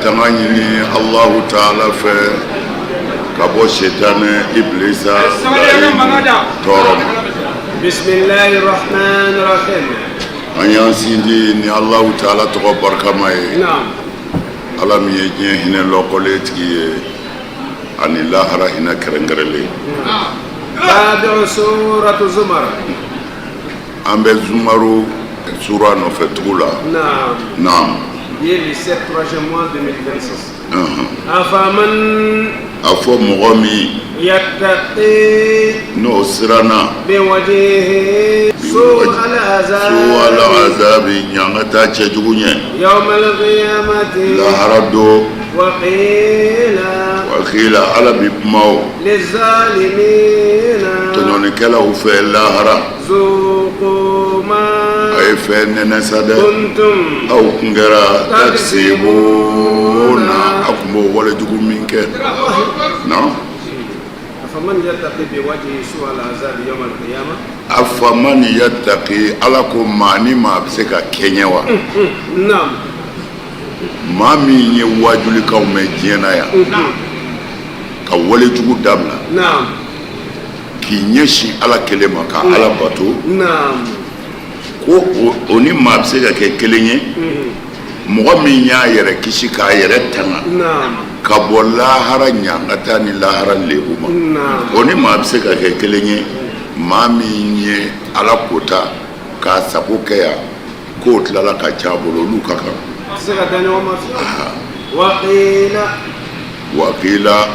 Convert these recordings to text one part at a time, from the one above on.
tangani Allahu Ta'ala fe kabo shetane iblisa torom. Bismillahirrahmanirrahim. Anya sindi ni Allahu Ta'ala to barkamaye. Naam. Alam ye hine lokoletki ani lahara hina kerengrele. Tabi'u suratu Zumar. Ambe Zumaru sura no fetula. Naam. Naam. Il est le 7 troisième mois 2026. Afaman afo mogomi yattaqi no sirana biwajhihi su'al azabi nyangata chejugunye yawm al-qiyamati la harado wa qila ala bimau lizalimina tonone kala ufe la hara zuqu ma ay fe nena sada kuntum aw kungara taksibuna akmo wala juguminke no afaman yattaqi biwajhihi su'al azabi yawm al-qiyamah afaman yattaqi ala ko mani ma biseka kenyewa naam mami ye wajuli ka me jena ya ka wale jugu dabla naam ki nyeshi ala kelema ka ala bato naam ko oni ma biseka ke kelenye mogo min y'a yɛrɛ kisi k'a yɛrɛ tanga ka bɔ lahara ɲangata ni lahara lebu ma o ni maa bɛ se ka kɛ kelen ye maa min ye ala kota k'a sago kɛ yan k'o tilala ka ca bolo olu ka kan wakila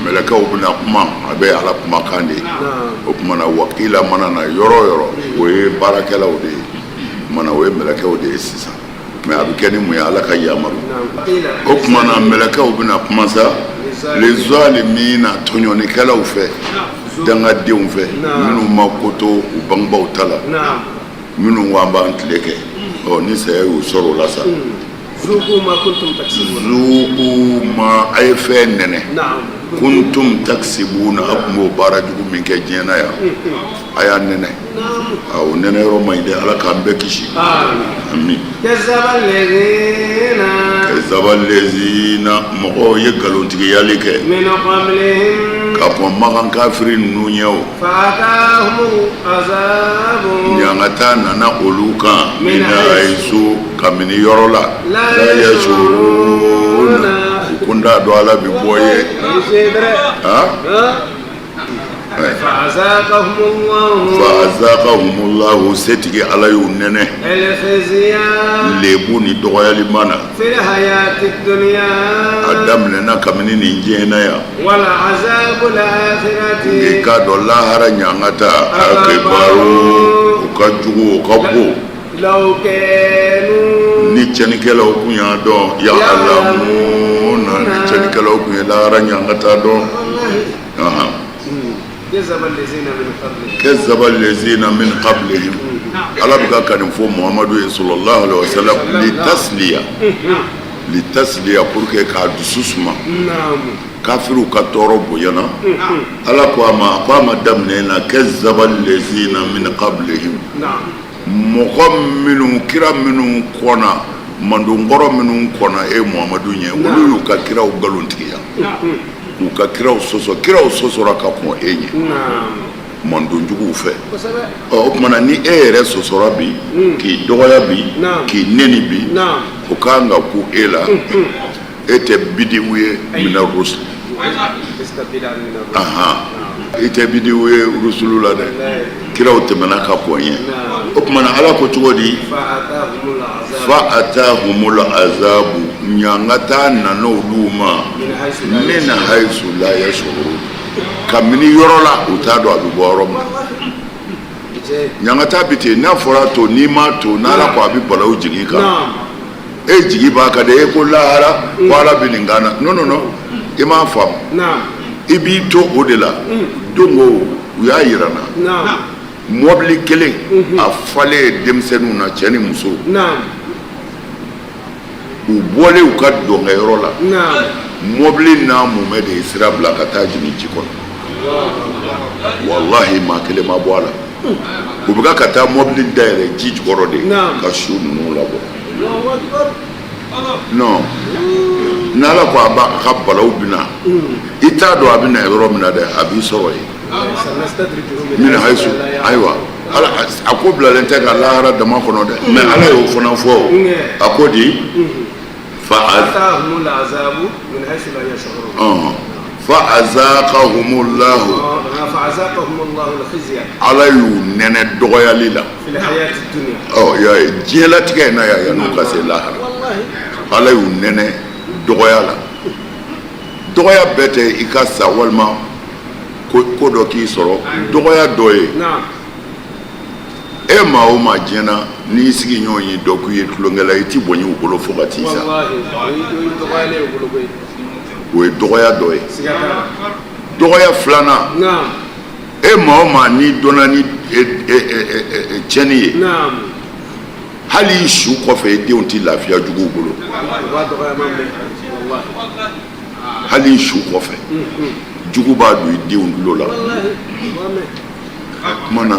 mɛlɛkɛw bɛna kuma a bɛ ala kumakan de ye o kumana wakila mana na yɔrɔ o yɔrɔ o ye baarakɛlaw de ye mana o ye mɛlɛkɛw de ye sisan mais a bɛ kɛ ni mun ye ala ka yamaru o tuma na mɛlɛkɛw bɛna kuma sa les zalimina tɔɲɔnikɛlaw fɛ dangadenw fɛ minnu ma koto u bangebaaw ta la minnu ko an b'an tile kɛ ni saya y'u sɔrɔ o la sa zuqu ma kuntum taksibuna zuqu ma a ye fɛn nɛnɛ kuntum taksibuna a tun b'o baara jugu min kɛ diɲɛ na yan a y'a nɛnɛ o nɛnɛ yɔrɔ man ɲi dɛ ala k'an bɛɛ kisi amin kazaba lezina mɔgɔw ye nkalontigiyali kɛ ka kɔn makan kafiri ninnu ɲɛ o ɲangata nana olu kan mina ayiso kabini yɔrɔ la la yashuruna u kun t'a dɔn ala bɛ bɔ ye fa'azaqahumullahu setigi ala y'u nɛnɛ lebu ni dɔgɔyali mana a daminɛna kabini nin diɲɛ na yan i k'a dɔn lahara ɲangata akibaru u ka jugu u ka bon ni cɛnikɛlaw kun y'a dɔn ya'lamuna ni cɛnikɛlaw kun ye lahara ɲangata dɔn كذب الذين من قبلهم على بقى كان فو محمد صلى الله عليه وسلم لتسلية بركة كادسوسما كافروا كتورو ينا على قام دمنا كذب الذين من قبلهم مقام كرام منهم كونا mandongoro minnu kɔnɔ Muhammadu ɲɛ olu y'u ka kiraw galontigiya u ka kiraw sɔsɔra ka kɔn ɲɛ mandonjuguw fɛ o kumana ni yɛrɛ sɔsɔra bi k'i dɔgɔya bi k'i nɛni bi o kan ka ku la tɛ bidiw ye mina rusul i tɛ bidiw ye rusulu la dɛ kiraw tɛmɛna ka kɔn ɲɛ o kumana ala ko cogo di fa'atahumul azabu ɲangata nana olu ma min haysu la yashurun kabini yɔrɔ la u t'a dɔn a bɛ bɔ yɔrɔ min ɲangata bi ten n'a fɔra to n'i ma to n'ala ko a bɛ balawu jigin kan jigi b'a kan dɛ ko lahara ko ala bɛ nin kan na non i m'a faamu i b'i to o de la don o u y'a yira n na mɔbili kelen a falen denmisɛnninw na cɛ ni muso u bɔlen u ka dɔnkɛyɔrɔ la mɔbili n'a mumɛ de ye sira bila ka taa jigin ji kɔnɔ wallahi maa kelen ma bɔ a la u bɛ ka taa mɔbili dayɛlɛ ji jukɔrɔ de ka su ninnu labɔ non n'ala ko a b'a ka balaw bina i t'a dɔn a bina yɔrɔ min na dɛ a b'i sɔrɔ yen min hayisu ayiwa ala a ko bilalen tɛ ka lahara dama kɔnɔ dɛ mais ala y'o fana fɔ a ko di فأتاهم العذاب من حيث لا يشعرون فأذاقهم الله الخزي على يونن دغيا ليلا في الحياة الدنيا يا جيلاتك هنا يا نوكاسي لاهر والله على يونن دغيا لا دغيا بيتي إكاسا والما كودو كي سورو دغيا دوي نعم e ma o ma jena ni sigi nyonyi doku ye tulongela iti bonyi ukolo fogati sa wallahi we dogoya doye dogoya flana naam e ma o ma ni dona ni cheni ye naam hali shu kofe de onti lafiya jugu bolo wa dogoya mambe wallahi hali shu kofe jugu ba du de on lola wallahi mana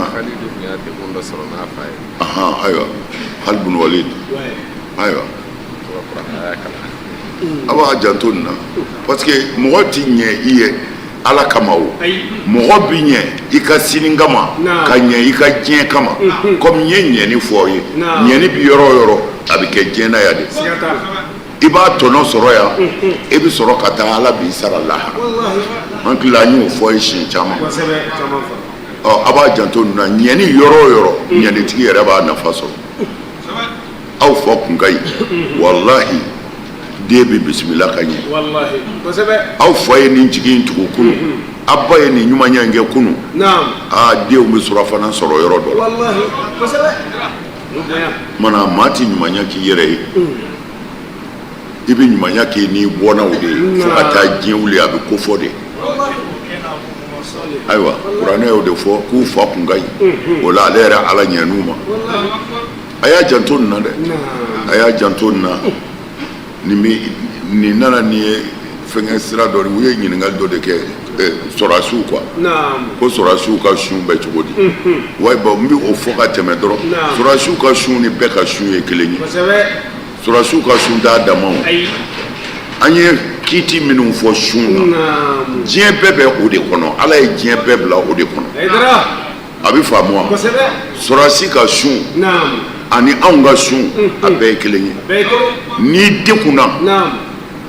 aha aywa hal bin walid aywa aba jantonna parce que mɔgɔ ti ɲɛ i ye ala kama o mɔgɔ bi ɲɛ i ka sini kama ka ɲɛ i ka diɲɛ kama comme ɲɛ ɲɛni fɔ ye ɲɛni bi yɔrɔ o yɔrɔ a bɛ kɛ diɲɛ na ya de i b'a tɔnɔ sɔrɔ yan i bɛ sɔrɔ ka taa ala b'i sara lahara an tila an y'o fɔ ye siɲɛ caman a b'a janto nin na ɲɛni yɔrɔ o yɔrɔ ɲɛnitigi yɛrɛ b'a nafa sɔrɔ aw fɔ kun ka ɲi walahi den bɛ bisimila ka ɲɛ aw fa ye nin jigi in tugu kunu a ba ye nin ɲumanya in kɛ kunu denw bɛ surafana sɔrɔ yɔrɔ dɔ la mana maa ti ɲumanya k'i yɛrɛ ye i bɛ ɲumanya k'i n'i bɔnnaw de ye fo ka taa diɲɛ wuli a bɛ ko fɔ de ayiwa kuranɛ y'o de fɔ k'u fa kun ka ɲi o la ale yɛrɛ ala ɲɛn'u ma a y'a janto nin na dɛ a y'a janto nin na nin nana nin ye fɛngɛ sira dɔ u ye ɲininkali dɔ de kɛ sɔrɔdasiw quoi ko sɔrɔdasiw ka sun bɛ cogo di wa n bɛ o fɔ ka tɛmɛ dɔrɔn sɔrɔdasiw ka sun ni bɛɛ ka sun ye kelen ye sɔrɔdasiw ka sun t'a dama o an ye kiiti minnu fɔ sun na diɲɛ bɛɛ bɛ o de kɔnɔ ala ye diɲɛ bɛɛ bila o de kɔnɔ a bɛ faamu wa sɔrɔdasi ka sun ani anw ka sun a bɛɛ ye kelen ye n'i degunna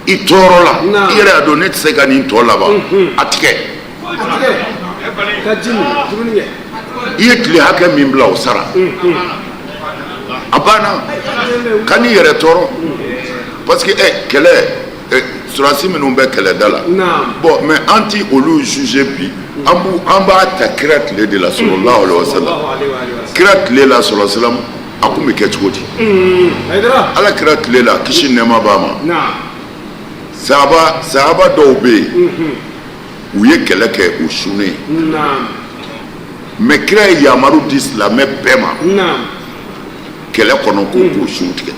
i tɔɔrɔ la i yɛrɛ y'a dɔn ne tɛ se ka nin tɔ laban a tigɛ i ye tile hakɛ min bila o sara a banna ka n'i yɛrɛ tɔɔrɔ parce que kɛlɛ sɔrɔdasi minnu bɛ kɛlɛda la bon mais an ti olu juge bi an b'a ta kira tile de la sallallahu alaihi wasallam kira tile la sallallahu alaihi wasallam a kun bɛ kɛ cogo di ala kira tile la kisi nɛɛma b'a ma sahaba dɔw bɛ yen u ye kɛlɛ kɛ u sunnen mais kira ye yamaru di silamɛ bɛɛ ma kɛlɛ kɔnɔ ko k'o sun tigɛ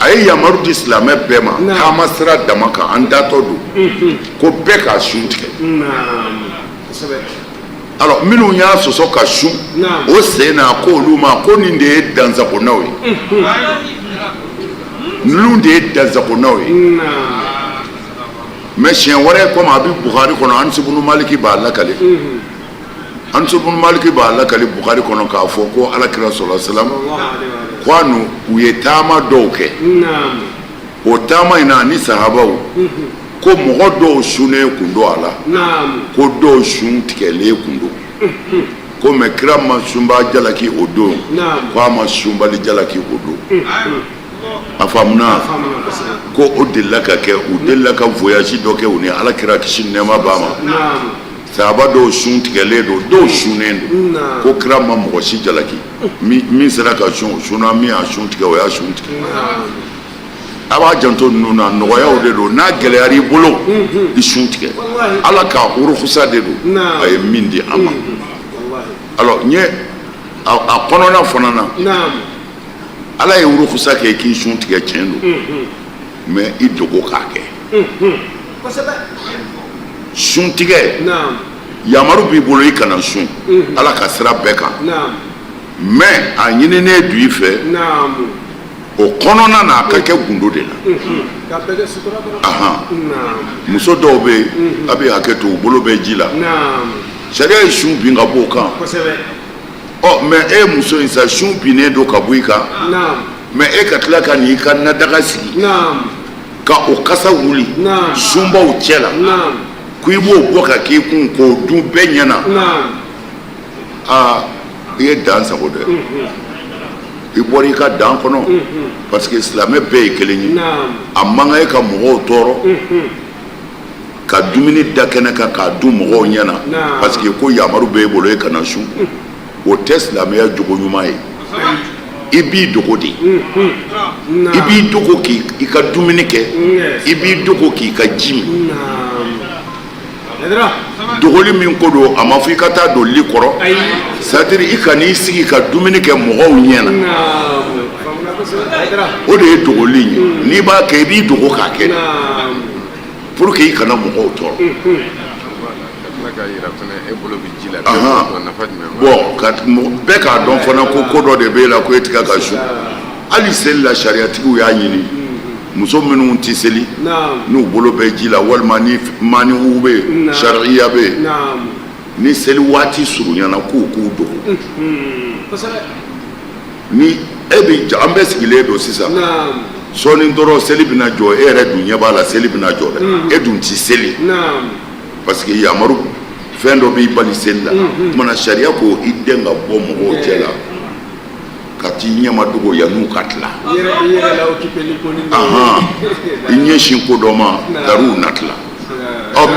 a ye yamaru di silamɛ bɛɛ ma taama sira dama kan an datɔ don ko bɛɛ k'a sun tigɛ alors minnu y'a sɔsɔ ka sun o sen na ko olu ma ko nin de ye dansagonaw ye ninnu de ye dansagonaw ye mais siɲɛ wɛrɛ komi a bɛ Bukhari kɔnɔ Anas ibn Maliki b'a lakale Anas ibn Maliki b'a lakale Bukhari kɔnɔ k'a fɔ ko alakira sallallahu alaihi wasallam ko a nu u ye taama dɔw kɛ o taama in na ni sahabaw ko mɔgɔ dɔw sunnen kun do a la ko dɔw sun tigɛlen kun do ko mais kira ma sunba jalaki o don ko a ma sunbali jalaki o don a faamuna ko o delila ka kɛ u delila ka voyage dɔ kɛ u ni alakira kisi nɛɛma b'a ma sahaba dɔw sun tigɛlen do dɔw sunnen do ko kira ma mɔgɔ si jalaki min sera ka sun o sunna min y'a sun tigɛ o y'a sun tigɛ a b'a janto ninnu na nɔgɔyaw de don n'a gɛlɛyara i bolo i sun tigɛ ala ka urukusa de don a ye min di an ma alors n ye a kɔnɔna fana na ala ye urukusa kɛ k'i sun tigɛ tiɲɛ don mais i dogo k'a kɛ sun tigɛ yamaru b'i bolo i kana sun ala ka sira bɛɛ kan mais a ɲininen do i fɛ o kɔnɔna na a ka kɛ gundo de la muso dɔw bɛ yen a bɛ hakɛ to u bolo bɛ ji la sariya ye sun bin ka bɔ o kan mais e muso in sa sun binnen don ka bɔ i kan mais e ka tila ka n'i ka nadaga sigi ka o kasa wuli sunbaw cɛ la ko i b'o bɔ ka k'i kun k'o dun bɛɛ ɲɛna i ye dan sago dɛ i bɔra i ka dan kɔnɔ parce que silamɛ bɛɛ ye kelen ye a man kan e ka mɔgɔw tɔɔrɔ ka dumuni da kɛnɛ kan k'a dun mɔgɔw ɲɛna parce que ko yamaru b'e bolo e kana sun o tɛ silamɛya jogo ɲuman ye i b'i dogo de i b'i dogo k'i ka dumuni kɛ i b'i dogo k'i ka ji min dogoli min ko don a ma fɔ i ka taa don li kɔrɔ c'est-à-dire i ka n'i sigi ka dumuni kɛ mɔgɔw ɲɛna o de ye dogoli ye n'i b'a kɛ i b'i dogo k'a kɛ pour que i kana mɔgɔw tɔɔrɔ bon bɛɛ k'a dɔn fana ko dɔ de b'e la ko e tigɛ ka su hali seli la sariyatigiw y'a ɲini muso minnu tɛ seli n'u bolo bɛ ji la walima ni maniw bɛ yen sariya bɛ yen ni seli waati surunyana k'u dogo ni e bɛ an bɛɛ sigilen don sisan sɔɔni dɔrɔn seli bɛna jɔ e yɛrɛ dun ɲɛ b'a la seli bɛna jɔ dɛ e dun tɛ seli parce que yamaru fɛn dɔ b'i bali seli la kumana sariya ko i den ka bɔ mɔgɔw cɛ la ka t'i ɲɛma dogo yan'u ka tila i ɲɛsin ko dɔ ma dar'u na tila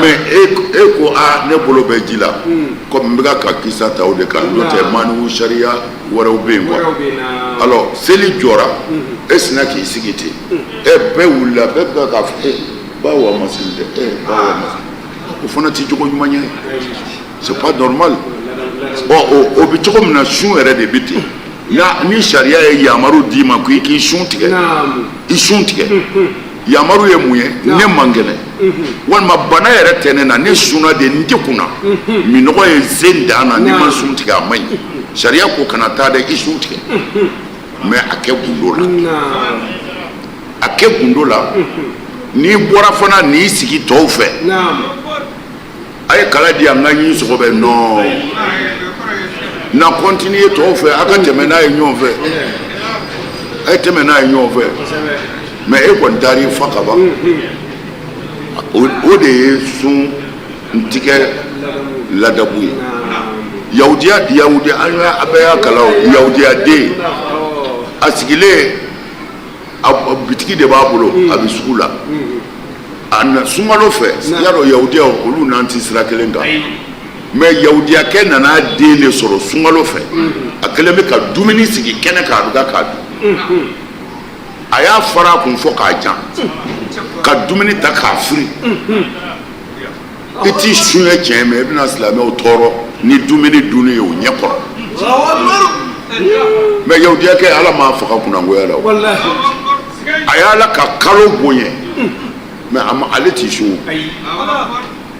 mais e ko ne bolo bɛ ji la comme n bɛ ka kisa ta o de kan n'o tɛ maniw sariya wɛrɛw bɛ yen quoi alors seli jɔra e sina k'i sigi ten bɛɛ wulila bɛɛ bɛ k'a fɔ bawo a ma seli dɛ bawo a ma seli o fana tɛ jogo ɲuman ye c'est pas normal o bɛ cogo min na sun yɛrɛ de bɛ ten ni sariya ye yamaru d'i ma ko i k'i sun tigɛ i sun tigɛ yamaru ye mun ye ne man kɛnɛ walima bana yɛrɛ tɛ ne na ne sunna de n tɛ kunna minɔgɔ ye sen dan na n'i ma sun tigɛ a man ɲi sariya ko kana taa dɛ i sun tigɛ mais a kɛ gundo la a kɛ gundo la n'i bɔra fana n'i sigi tɔw fɛ a ye kala di an ka ɲi sɔgɔ bɛ non na continuer tɔw fɛ a ka tɛmɛ n'a ye ɲɔgɔn fɛ a ye tɛmɛ n'a ye ɲɔgɔn fɛ mais e kɔni taar'i fa ka ban o de ye sun tigɛ ladabu ye yahudiya an bɛɛ y'a kalan yahudiya den a sigilen bitigi de b'a bolo a bɛ sugu la a na sunkalo fɛ y'a dɔn yahudiya olu n'an tɛ sira kelen kan mais yahudiyakɛ nana den de sɔrɔ sunkalo fɛ a kɛlen bɛ ka dumuni sigi kɛnɛ kan a bɛ k'a dun a y'a fara a kun fɔ k'a jan ka dumuni ta k'a firi i t'i sun ye tiɲɛ mais i bɛna silamɛw tɔɔrɔ ni dumuni dunni ye o ɲɛ kɔrɔ mais yahudiyakɛ ala m'a faga kunnangoya la a y'ala ka kalo bonya mais ale t'i sun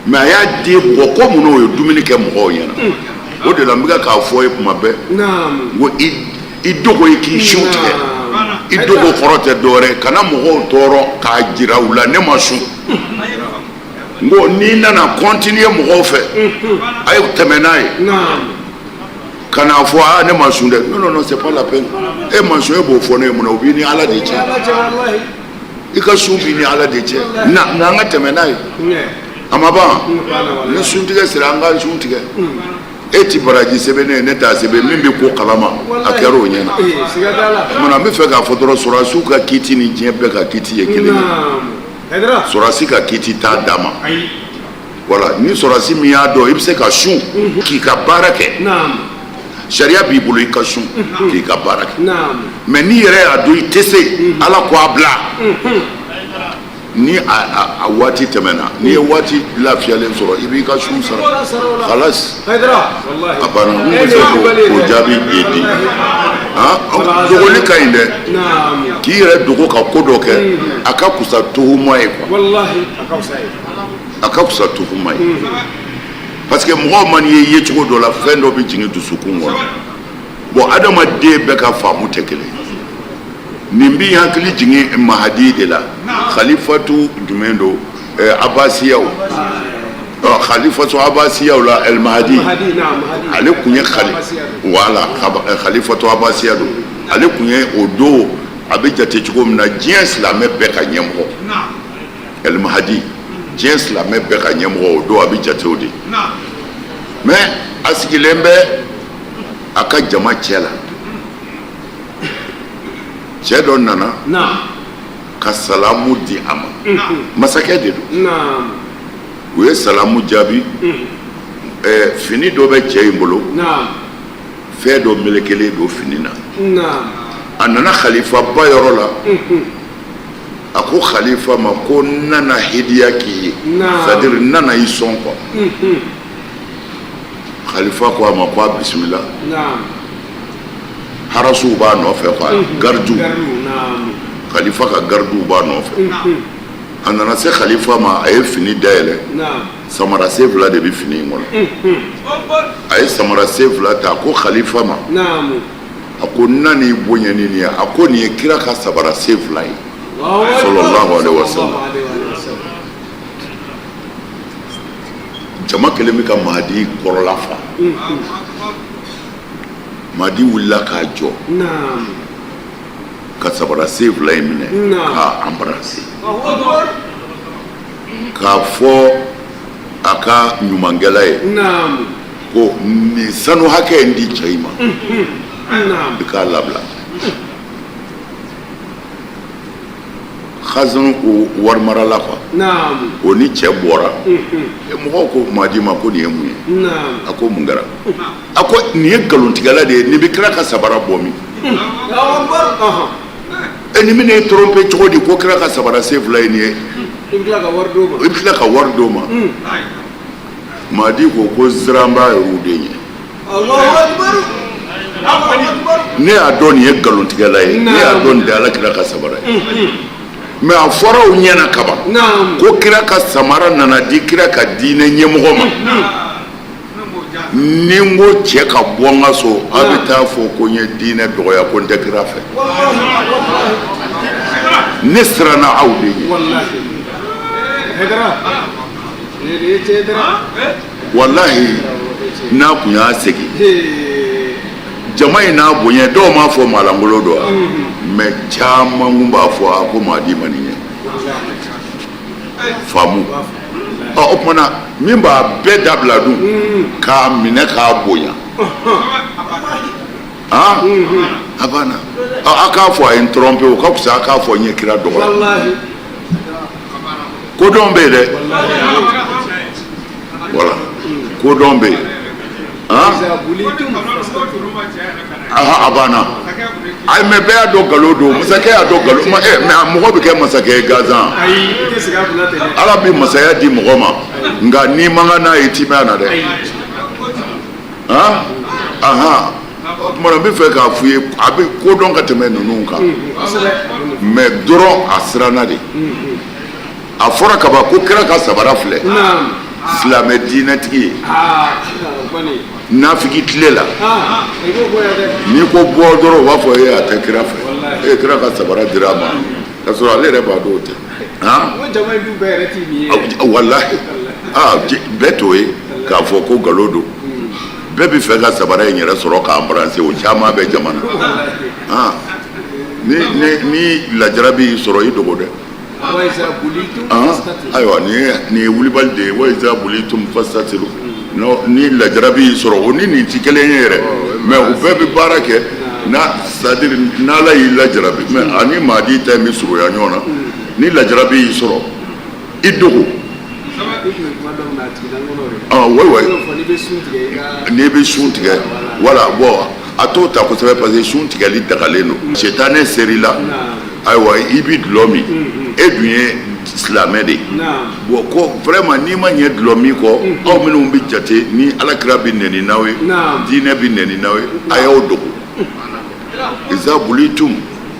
mais a y'a den bɔ ko munna o ye dumuni kɛ mɔgɔw ɲɛna o de la n bɛ k'a fɔ ye kuma bɛɛ ko i dogo i k'i sun tigɛ i dogo kɔrɔ tɛ dɔwɛrɛ kana mɔgɔw tɔɔrɔ k'a jira u la ne ma sun n ko n'i nana continuer mɔgɔw fɛ a ye tɛmɛ n'a ye kana fɔ ne ma sun dɛ non c'est pas la peine e ma sun e b'o fɔ ne ye munna o b'i ni ala de cɛ i ka sun b'i ni ala de cɛ na an ka tɛmɛ n'a ye a ma ban ni suntigɛ sera an ka sun tigɛ e ti baraji sɛbɛn ne ye ne t'a sɛbɛn min bɛ ko kalama a kɛra o ɲɛna mun na n bɛ fɛ k'a fɔ dɔrɔn sɔrɔdasiw ka kiiti ni diɲɛ bɛɛ ka kiiti ye kelen ye sɔrɔdasi ka kiiti t'a d'a ma voilà ni sɔrɔdasi min y'a dɔn i bɛ se ka sun k'i ka baara kɛ sariya b'i bolo i ka sun k'i ka baara kɛ mais n'i yɛrɛ y'a dɔn i tɛ se ala ko a bila ni a waati tɛmɛna n'i ye waati lafiyalen sɔrɔ i b'i ka sun sara halas a banna n bɛ fɛ k'o jaabi de di dogoli ka ɲi dɛ k'i yɛrɛ dogo ka ko dɔ kɛ a ka kusa tuhuma ye quoi a ka kusa tuhuma ye parce que mɔgɔw ma n'i ye yecogo dɔ la fɛn dɔ bɛ jigin dusukun kɔnɔ bon adamaden bɛɛ ka faamu tɛ kelen Nimbi hakili jingin Mahdi de la khalifatu jumɛn don Abbasiyaw khalifatu Abbasiyaw la El Mahdi ale kun ye khalifatu Abbasiya don ale kun ye o don a bɛ jate cogo min na diɲɛ silamɛ bɛɛ ka ɲɛmɔgɔ El Mahdi diɲɛ silamɛ bɛɛ ka ɲɛmɔgɔ o don a bɛ jate o de mais a sigilen bɛ a ka jama cɛ la cɛ dɔ nana ka salamu di a ma masakɛ de don u ye salamu jaabi fini dɔ bɛ cɛ in bolo fɛn dɔ melekelen don fini na a nana khalifa ba yɔrɔ la a ko khalifa ma ko nana hidiya k'i ye c'est-à-dire nana i sɔn quoi khalifa ko a ma ko a bisimila harasuw b'a nɔfɛ quoi gardiw khalifa ka gardiw b'a nɔfɛ a nana se khalifa ma a ye fini dayɛlɛ samara sen fila de bɛ fini in kɔnɔ a ye samara sen fila ta a ko khalifa ma a ko nani bonya ni nin ye a ko nin ye kira ka samara sen fila ye sallallahu alaihi wasallam jama kelen bɛ ka Mahdi kɔrɔla fa Mahdi wulila k'a jɔ ka samara sen fila in minɛ k'a embrasser k'a fɔ a ka ɲumankɛla ye ko nin sanu hakɛ in di cɛ in ma i k'a labila Khazan o warimarala quoi o ni cɛ bɔra mɔgɔw ko Mahdi ma ko nin ye mun ye a ko mun kɛra a ko nin ye nkalontigɛla de ye nin bɛ kira ka sabara bɔ min ni min ye tromper cogo di ko kira ka sabara sen fila ye nin ye i bɛ tila ka wari d'o ma Mahdi ko ziranba ye o den ye ne y'a dɔn nin ye nkalontigɛla ye ne y'a dɔn nin tɛ Alakira ka sabara ye mais a fɔra o ɲɛna kaban ko kira ka samara nana di kira ka diinɛ ɲɛmɔgɔ ma ni n ko cɛ ka bɔ n ka so a bɛ taa fɔ ko n ye diinɛ dɔgɔya ko n tɛ kira fɛ ne siranna aw de ɲɛ wallahi n'a kun y'a segin jama in n'a bonya dɔw m'a fɔ maalankolon don wa mais caman kun b'a fɔ a ko Mahdi ma nin ye faamu o tumana min b'a bɛɛ dabila dun k'a minɛ k'a bonya a banna a k'a fɔ a ye n tromper o ka fisa a k'a fɔ n ye kira dɔgɔya kodɔn bɛ yen dɛ voilà kodɔn bɛ yen a banna ayi mais bɛɛ y'a dɔn nkalon don masakɛ y'a dɔn nkalon mais mɔgɔ bɛ kɛ masakɛ ye gansan Ala bɛ masaya di mɔgɔ ma nka n'i man kan n'a ye timaya na dɛ o tuma n bɛ fɛ k'a fɔ i ye a bɛ kodɔn ka tɛmɛ ninnu kan mais dɔrɔn a siranna de a fɔra kaban ko kira ka sabara filɛ silamɛ diinɛtigi ye nafigi tile la n'i ko bɔ dɔrɔn u b'a fɔ a tɛ kira fɛ kira ka sabara dira a ma k'a sɔrɔ ale yɛrɛ b'a dɔn o tɛ walahi bɛɛ t'o ye k'a fɔ ko nkalon don bɛɛ bɛ fɛ ka sabara in yɛrɛ sɔrɔ k'a embrasser o caman bɛ jamana ni lajarabi y'i sɔrɔ i dogo dɛ ayiwa nin ye wulibali de ye wa iza bulitum fastatiru ni lajarabi y'i sɔrɔ o ni nin ti kelen ye yɛrɛ mais u bɛɛ bɛ baara kɛ c'est-à-dire n'Ala y'i lajarabi mais ani Mahdi ta min surunya ɲɔgɔn na ni lajarabi y'i sɔrɔ i dogo n'i bɛ sun tigɛ wala bon a t'o ta kosɛbɛ parce que sun tigɛli dagalen don setanɛ ser'i la ayiwa i bɛ dulɔ min e dun ye silamɛ de ye bon ko vraiment n'i ma ɲɛ dulɔ min kɔ aw minnu bɛ jate ni Alakira bɛ nɛni n'aw ye diinɛ bɛ nɛni n'aw ye a y'aw dogo iza bulitum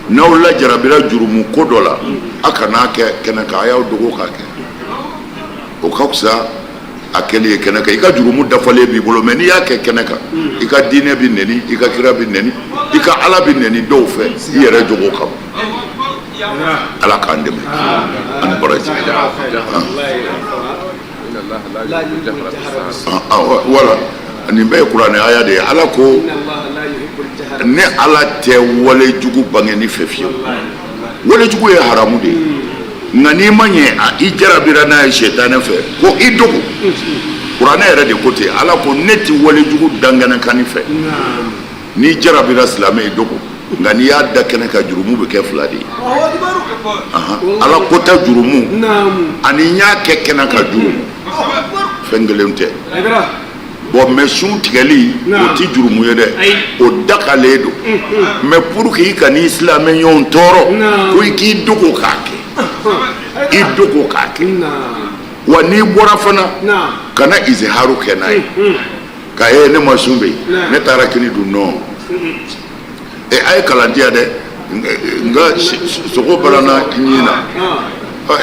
n'aw lajarabira jurumu ko dɔ la a kana kɛ kɛnɛ kan a y'aw dogo k'a kɛ o ka fisa a kɛli ye kɛnɛ kan i ka jurumu dafalen b'i bolo mais n'i y'a kɛ kɛnɛ kan i ka diinɛ bɛ nɛni i ka kira bɛ nɛni i ka Ala bɛ nɛni dɔw fɛ i yɛrɛ jogo kama ala k'an dɛmɛ ani baraji wala nin bɛɛ ye kuranɛ aya de ye ala ko ne ala tɛ walejugu bange ni fɛ fiyewu walejugu ye haramu de ye nka n'i ma ɲɛ i jarabira n'a ye sɛtanɛ fɛ ko i dogo kuranɛ yɛrɛ de ko ten ala ko ne tɛ walejugu dangana kan fɛ n'i jarabira silamɛ i dogo nka n'i y'a da kɛnɛ ka jurumu bɛ kɛ fila de ye ala ko tɛ jurumu ani n y'a kɛ kɛnɛ ka jurumu fɛn kelen tɛ bon mais sun tigɛli o tɛ jurumu ye dɛ o dakalen don mais pour que i ka n'i silamɛɲɔgɔn tɔɔrɔ ko i k'i dogo k'a kɛ i dogo k'a kɛ wa n'i bɔra fana kana iziharu kɛ n'a ye k'a ye ne ma sun bɛ yen ne taara kini dun nɔ a ye kalan di yan dɛ nka sogo balana ɲin na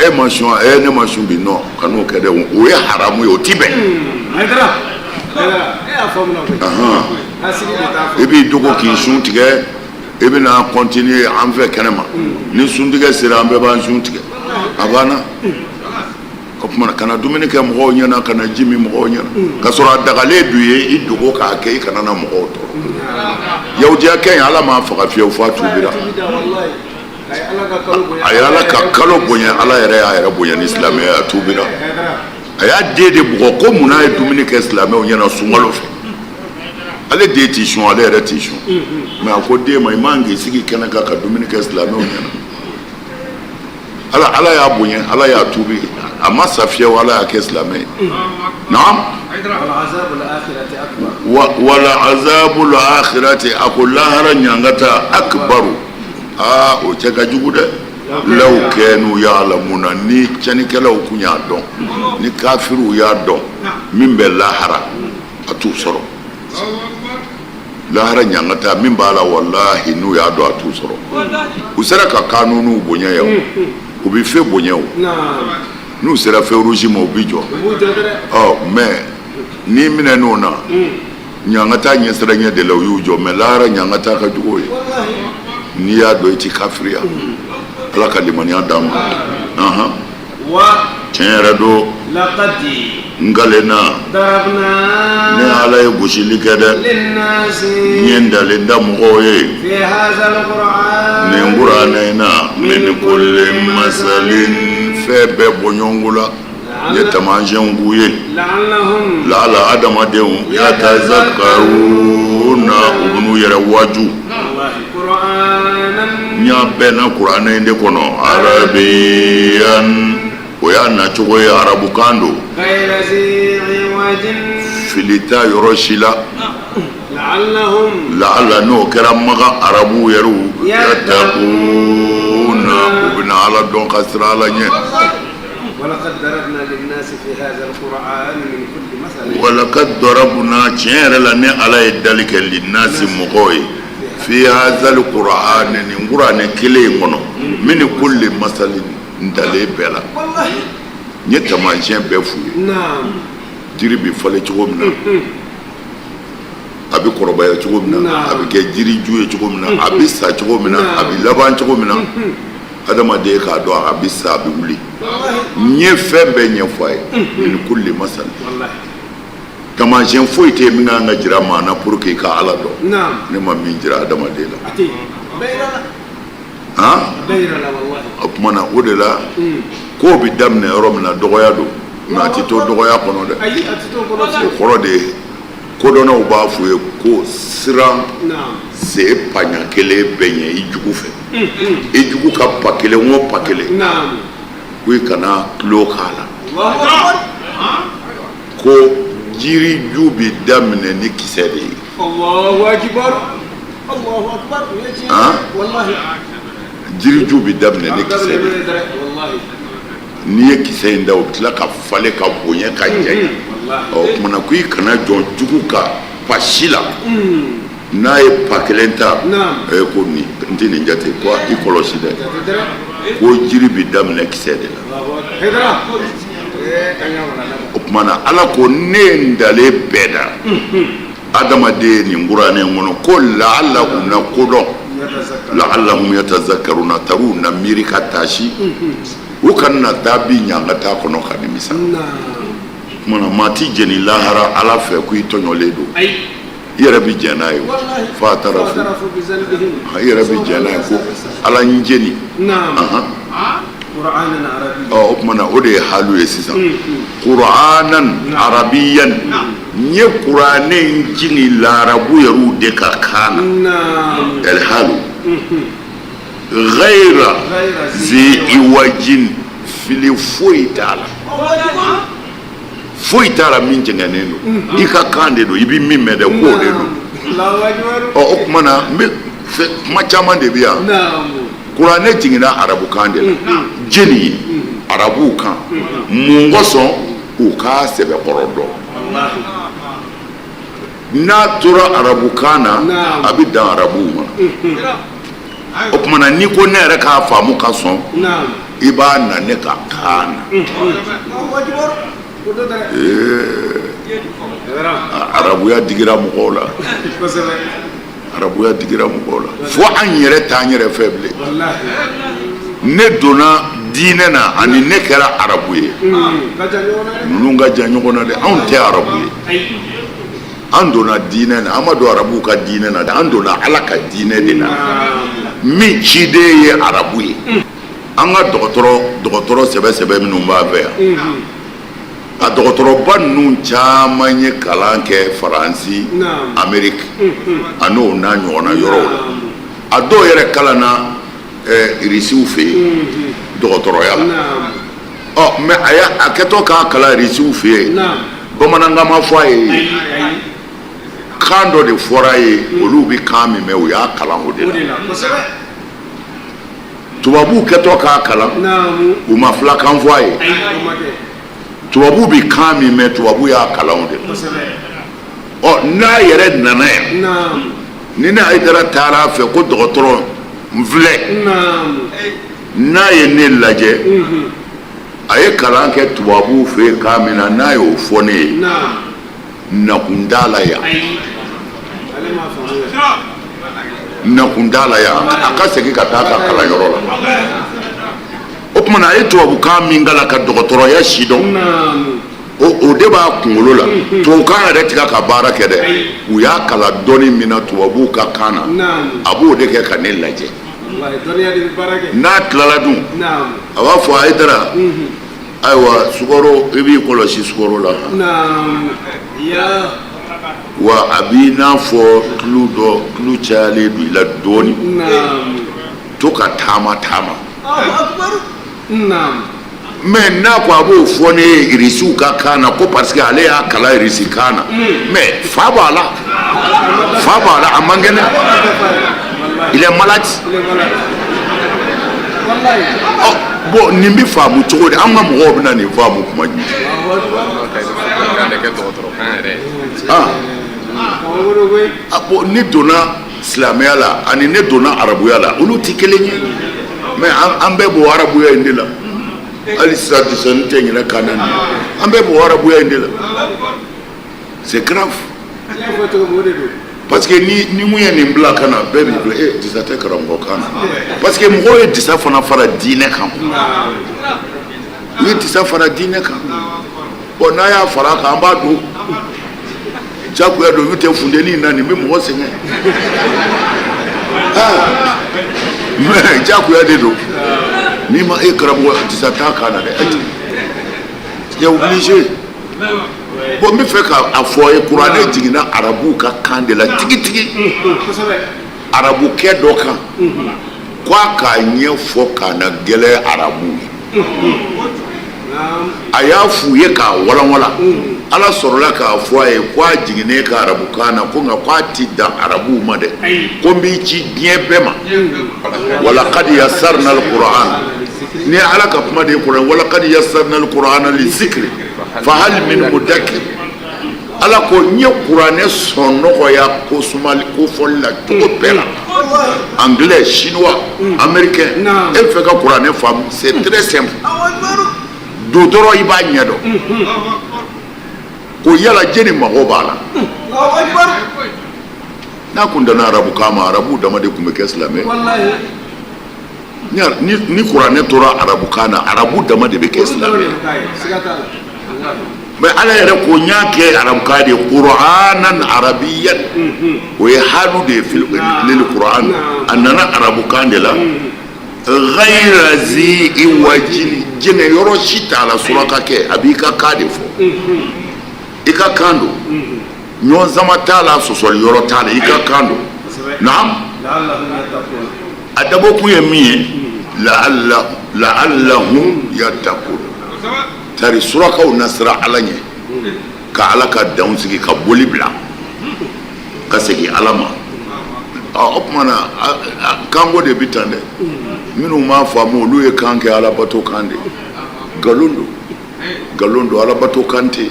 e ma sun ne ma sun bi nɔ ka n'o kɛ dɛ o ye haramu ye o ti bɛn i b'i dogo k'i sun tigɛ i bɛna continuer an fɛ kɛnɛma ni sun tigɛ sera an bɛɛ b'an sun tigɛ a banna o tuma kana dumuni kɛ mɔgɔw ɲɛna kana ji min mɔgɔw ɲɛna ka sɔrɔ a dagalen du ye i dogo k'a kɛ i kana na mɔgɔw tɔɔrɔ yahudiya kɛ in ala m'a faga fiyewu f'a tuubira a ye ala ka kalo bonya ala yɛrɛ y'a yɛrɛ bonya ni silamɛya a tuubira a y'a den de bugɔ ko munna a ye dumuni kɛ silamɛw ɲɛna sunkalo fɛ ale den t'i sun ale yɛrɛ t'i sun mɛ a ko den ma i man k'i sigi kɛnɛ kan ka dumuni kɛ silamɛw ɲɛna ala y'a bonya ala y'a tuubi a ma sa fiyewu ala y'a kɛ silamɛ ye naam wala azabul akhirati a ko lahara ɲangata akbaru o cɛ ka jugu dɛ law kɛnu ya'lamuna ni cɛnikɛlaw kun y'a dɔn ni kafiriw y'a dɔn min bɛ lahara a t'u sɔrɔ lahara ɲangata min b'a la wallahi n'u y'a dɔn a t'u sɔrɔ u sera ka kanuniw bonya yan u bɛ fɛn bonya o n'u sera fɛn rouge ma u bɛ jɔ mais n'i minɛ n'o na ɲangata ɲɛsiranɲɛ de la u y'u jɔ mais lahara ɲangata ka jugu ye n'i y'a dɔn i ti kafiriya ala ka limaniya d'an ma tiɲɛ yɛrɛ don ngalena ne ala ye gosili kɛ dɛ n ye n dalen da mɔgɔw ye nin kuranɛ in na min kulli masalin fɛn bɛɛ bɔ ɲɔgɔn la n ye taamasiyɛnw k'u ye lala adamadenw yatazakkaruna u bɛn'u yɛrɛ waaju n y'a bɛɛ na kuranɛ in de kɔnɔ arabiyan o y'a nacogo ye arabukan don filita yɔrɔ si la laala n'o kɛra maga arabu yɛrɛw yatakuna u bɛna ala dɔn ka sira ala ɲɛ walakad darabna tiɲɛ yɛrɛ la ni ala ye dali kɛ linnasi mɔgɔw ye fi hazal qur'an nin kuranɛ kelen in kɔnɔ min kulli masalin ntalen bɛɛ la n ye taamasiyɛn bɛɛ f'u ye jiri bɛ falen cogo min na a bɛ kɔrɔbaya cogo min na a bɛ kɛ jiriju ye cogo min na a bɛ sa cogo min na a bɛ laban cogo min na adamaden k'a dɔn a bɛ sa a bɛ wuli n ye fɛn bɛɛ ɲɛfɔ a ye min kulli masal taamasiyɛn foyi tɛ yen min kan ka jira maa na pour que i ka ala dɔn ne ma min jira adamaden la o tuma na o de la kow bɛ daminɛ yɔrɔ min na dɔgɔya don mɛ a tɛ to dɔgɔya kɔnɔ dɛ o kɔrɔ de ye kodɔnnaw b'a fɔ ye ko siran sen paɲa kelen bɛ ɲɛ i jugu fɛ i jugu ka pa kelen o pa kelen ko i kana tulo k'a la ko jiriju bɛ daminɛ ni kisɛ de ye jiriju bɛ daminɛ ni kisɛ de ye n'i ye kisɛ in da o bɛ tila ka falen ka bonya ka janya o tumana ko i kana jɔ jugu ka pa si la n'a ye pa kelen ta ko nin n tɛ nin jate ko i kɔlɔsi dɛ ko jiri bɛ daminɛ kisɛ de la o tumana ala ko ne ye n dalen bɛɛ da adamaden ye nin kuranɛ in kɔnɔ ko laala u na kodɔn la'allahum yatazakkaruna taru na miri ka tashi o kan na dabi nyanga ta kono kadimisa mana mati jeni lahara ala fe ku itonyole do yere bi jena yo fa tarafu yere bi jena ko ala njeni qur'anan arabiyyan o mana o de halu yesisan qur'anan arabiyyan nye qur'ane jini larabu yaru de ka kana el halu ghayra zi iwajin fili foitala min jenganeno ika kande do ibi mimme de ko de do o mana ma chama de biya qur'ane jingina arabu kande jeni arabu kan mungoso o ka sebe korodo na tura arabu kana abida arabu ma o mana ni ko ne re ka famu ka son iba na ne ka kana arabu ya digira mukola arabu ya digira mukola fo an yere ta yere faible ne dona dine na ani ne kera arabu ye nunu ga janyo na de an te arabu ye an dona dine na amadu arabu ka dine na an dona ala ka dine de na mi chide ye arabu ye an ga dogotoro sebe minnu b'a fɛ yan a dɔgɔtɔrɔba ninnu caman ye kalan kɛ faransi ameriki a n'o n'a ɲɔgɔnna yɔrɔw la a dɔw yɛrɛ kalan na irisiw fɛ yen dɔgɔtɔrɔya la mɛ a kɛtɔ k'a kalan irisiw fɛ yen bamanankan ma fɔ a ye kan dɔ de fɔra a ye olu bɛ kan min mɛn u y'a kalan o de la tubabuw kɛtɔ k'a kalan u ma filakan fɔ a ye tubabu bi kan min mɛn tubabu y'a kalan de n'a yɛrɛ nana yan ni ne Hayidara taara fɛ ko dɔgɔtɔrɔ n filɛ n'a ye ne lajɛ a ye kalan kɛ tubabu fɛ yen kan min na n'a y'o fɔ ne ye nakun t'a la yan nakun t'a la yan a ka segin ka taa ka kalanyɔrɔ la o tumana a ye tubabukan min kala ka dɔgɔtɔrɔya si dɔn o de b'a kunkolo la tubabukan yɛrɛ tigɛ ka baara kɛ dɛ u y'a kala dɔnni min na tubabuw ka kan na a b'o de kɛ ka ne lajɛ n'a tilala dun a b'a fɔ Hayidara ayiwa sukaro i b'i kɔlɔsi sukaro la wa a b'i n'a fɔ tulu cayalen don i la dɔɔni to ka taama mais n'a ko a b'o fɔ ne ye irisiw ka kan na ko parce que ale y'a kalan irisi kan na mais fa b'a la a man kɛnɛ il est malade bon nin bɛ faamu cogo di an ka mɔgɔw bɛna nin faamu kuma jumɛn bon ne donna silamɛya la ani ne donna arabuya la olu tɛ kelen ye mais an bɛɛ b'o arabuya in de la hali sisan disɔnni tɛ ɲinɛ kan na nin an bɛɛ b'o arabuya in de la c'est grave parce que ni mun ye nin bila ka na bɛɛ b'i bila disa tɛ karamɔgɔ kan na parce que mɔgɔw ye disa fana fara diinɛ kan u ye disa fara diinɛ kan bon n'a y'a fara a kan an b'a don jagoya don olu tɛ funteni na nin bɛ mɔgɔ sɛgɛn mais jagoya de don n'i ma karamɔgɔ disa t'a kan na dɛ c'est obligé bon n bɛ fɛ k'a fɔ ye kuranɛ jiginna arabu ka kan de la tigitigi arabukɛ dɔ kan k'a k'a ɲɛfɔ ka na gɛlɛya arabu ye a y'a f'u ye k'a walanwalan ala sɔrɔla k'a fɔ a ye k'a jiginnen ka arabukan na ko nka k'a ti dan arabuw ma dɛ ko n b'i ci diɲɛ bɛɛ ma walaqad yassarna al-Qur'an ni ala ka kuma de ye kuranɛ walaqad yassarna al-Qur'ana li-zikri fahal min mudakkir ala ko n ye kuranɛ sɔn nɔgɔya ko sumali ko fɔli la cogo bɛɛ la anglais chinois américain e fɛ ka kuranɛ faamu c'est très simple do dɔrɔn i b'a ɲɛ dɔn ko yala jeni mago b'a la n'a kun danna arabukan ma arabu dama de kun bɛ kɛ silamɛ ni kuranɛ tora arabukan na arabu dama de bɛ kɛ silamɛ mais ala yɛrɛ ko n y'a kɛ arabukan de ye qur'anan arabiyyan o ye halu de ye lil qur'an a nana arabukan de la ghayra zi iwajin jinɛ yɔrɔ si t'a la suraka kɛ a b'i ka kan de fɔ i ka kan don ɲɔgɔn sama t'a la sɔsɔli yɔrɔ t'a la i ka kan don naam a dabɔ kun ye min ye la'allahum yattaqun tari surakaw nasira ala ɲɛ ka ala ka danw sigi ka boli bila ka segin ala ma o tuma na kanko de bi tan dɛ minnu m'a faamu olu ye kan kɛ ala bato kan de nkalon don ala bato kan tɛ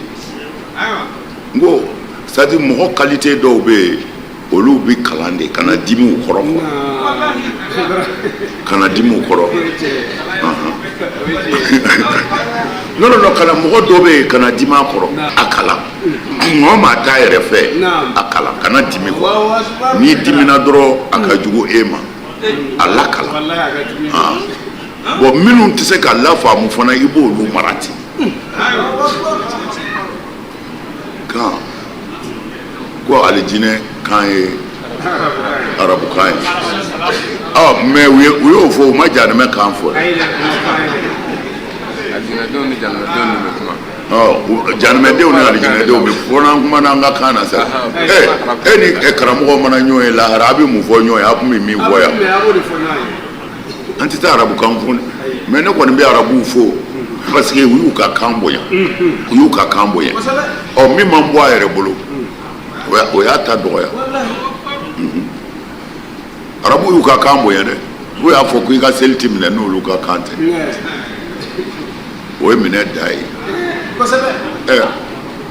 n ko c'est-à-dire mɔgɔ qualité dɔw bɛ yen olu bi kalan de kana dimi u kɔrɔ kana dimi u kɔrɔ non kana mɔgɔ dɔw bɛ yen kana dimi a kɔrɔ a kalan mɔgɔ maa t'a yɛrɛ fɛ a kalan kana dimi kɔrɔ n'i dimina dɔrɔn a ka jugu e ma a la kalan bon minnu tɛ se ka lafaamu fana i b'olu mara ten kan ko alijinɛ kan ye arabukan ye mais u y'o fɔ u ma janimɛ kan fɔ janimɛdenw ni alijinɛdenw bɛ fɔ n'an kumana an ka kan na sa e ni karamɔgɔ mana ɲɔgɔn ye lahara a bɛ mun fɔ ɲɔgɔn ye a tun bɛ min fɔ yan an tɛ taa arabukan fɔ mais ne kɔni bɛ arabuw fɔ parce que u y'u ka kan bonya min man bɔ a yɛrɛ bolo o y'a ta dɔgɔya arabu y'u ka kan bonya dɛ u y'a fɔ ko i ka seli ti minɛ n'olu ka kan tɛ o ye minɛ da ye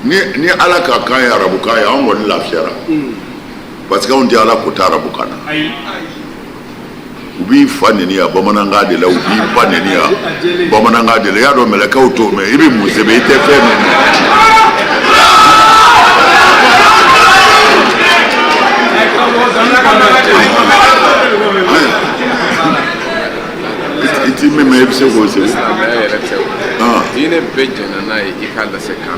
ni ala ka kan ye arabukan ye anw kɔni lafiyara parce que anw tɛ ala ko ta arabukan na u b'i fa neniya bamanankan de la u b'i ba neniya bamanankan de la i y'a dɔn mɛlɛkɛw t'o mɛn i bɛ mun sɛbɛn i tɛ fɛn min i ti min mɛn i bɛ se k'o sɛbɛn diinɛ bɛɛ jɛnna n'a ye i k'a lase kan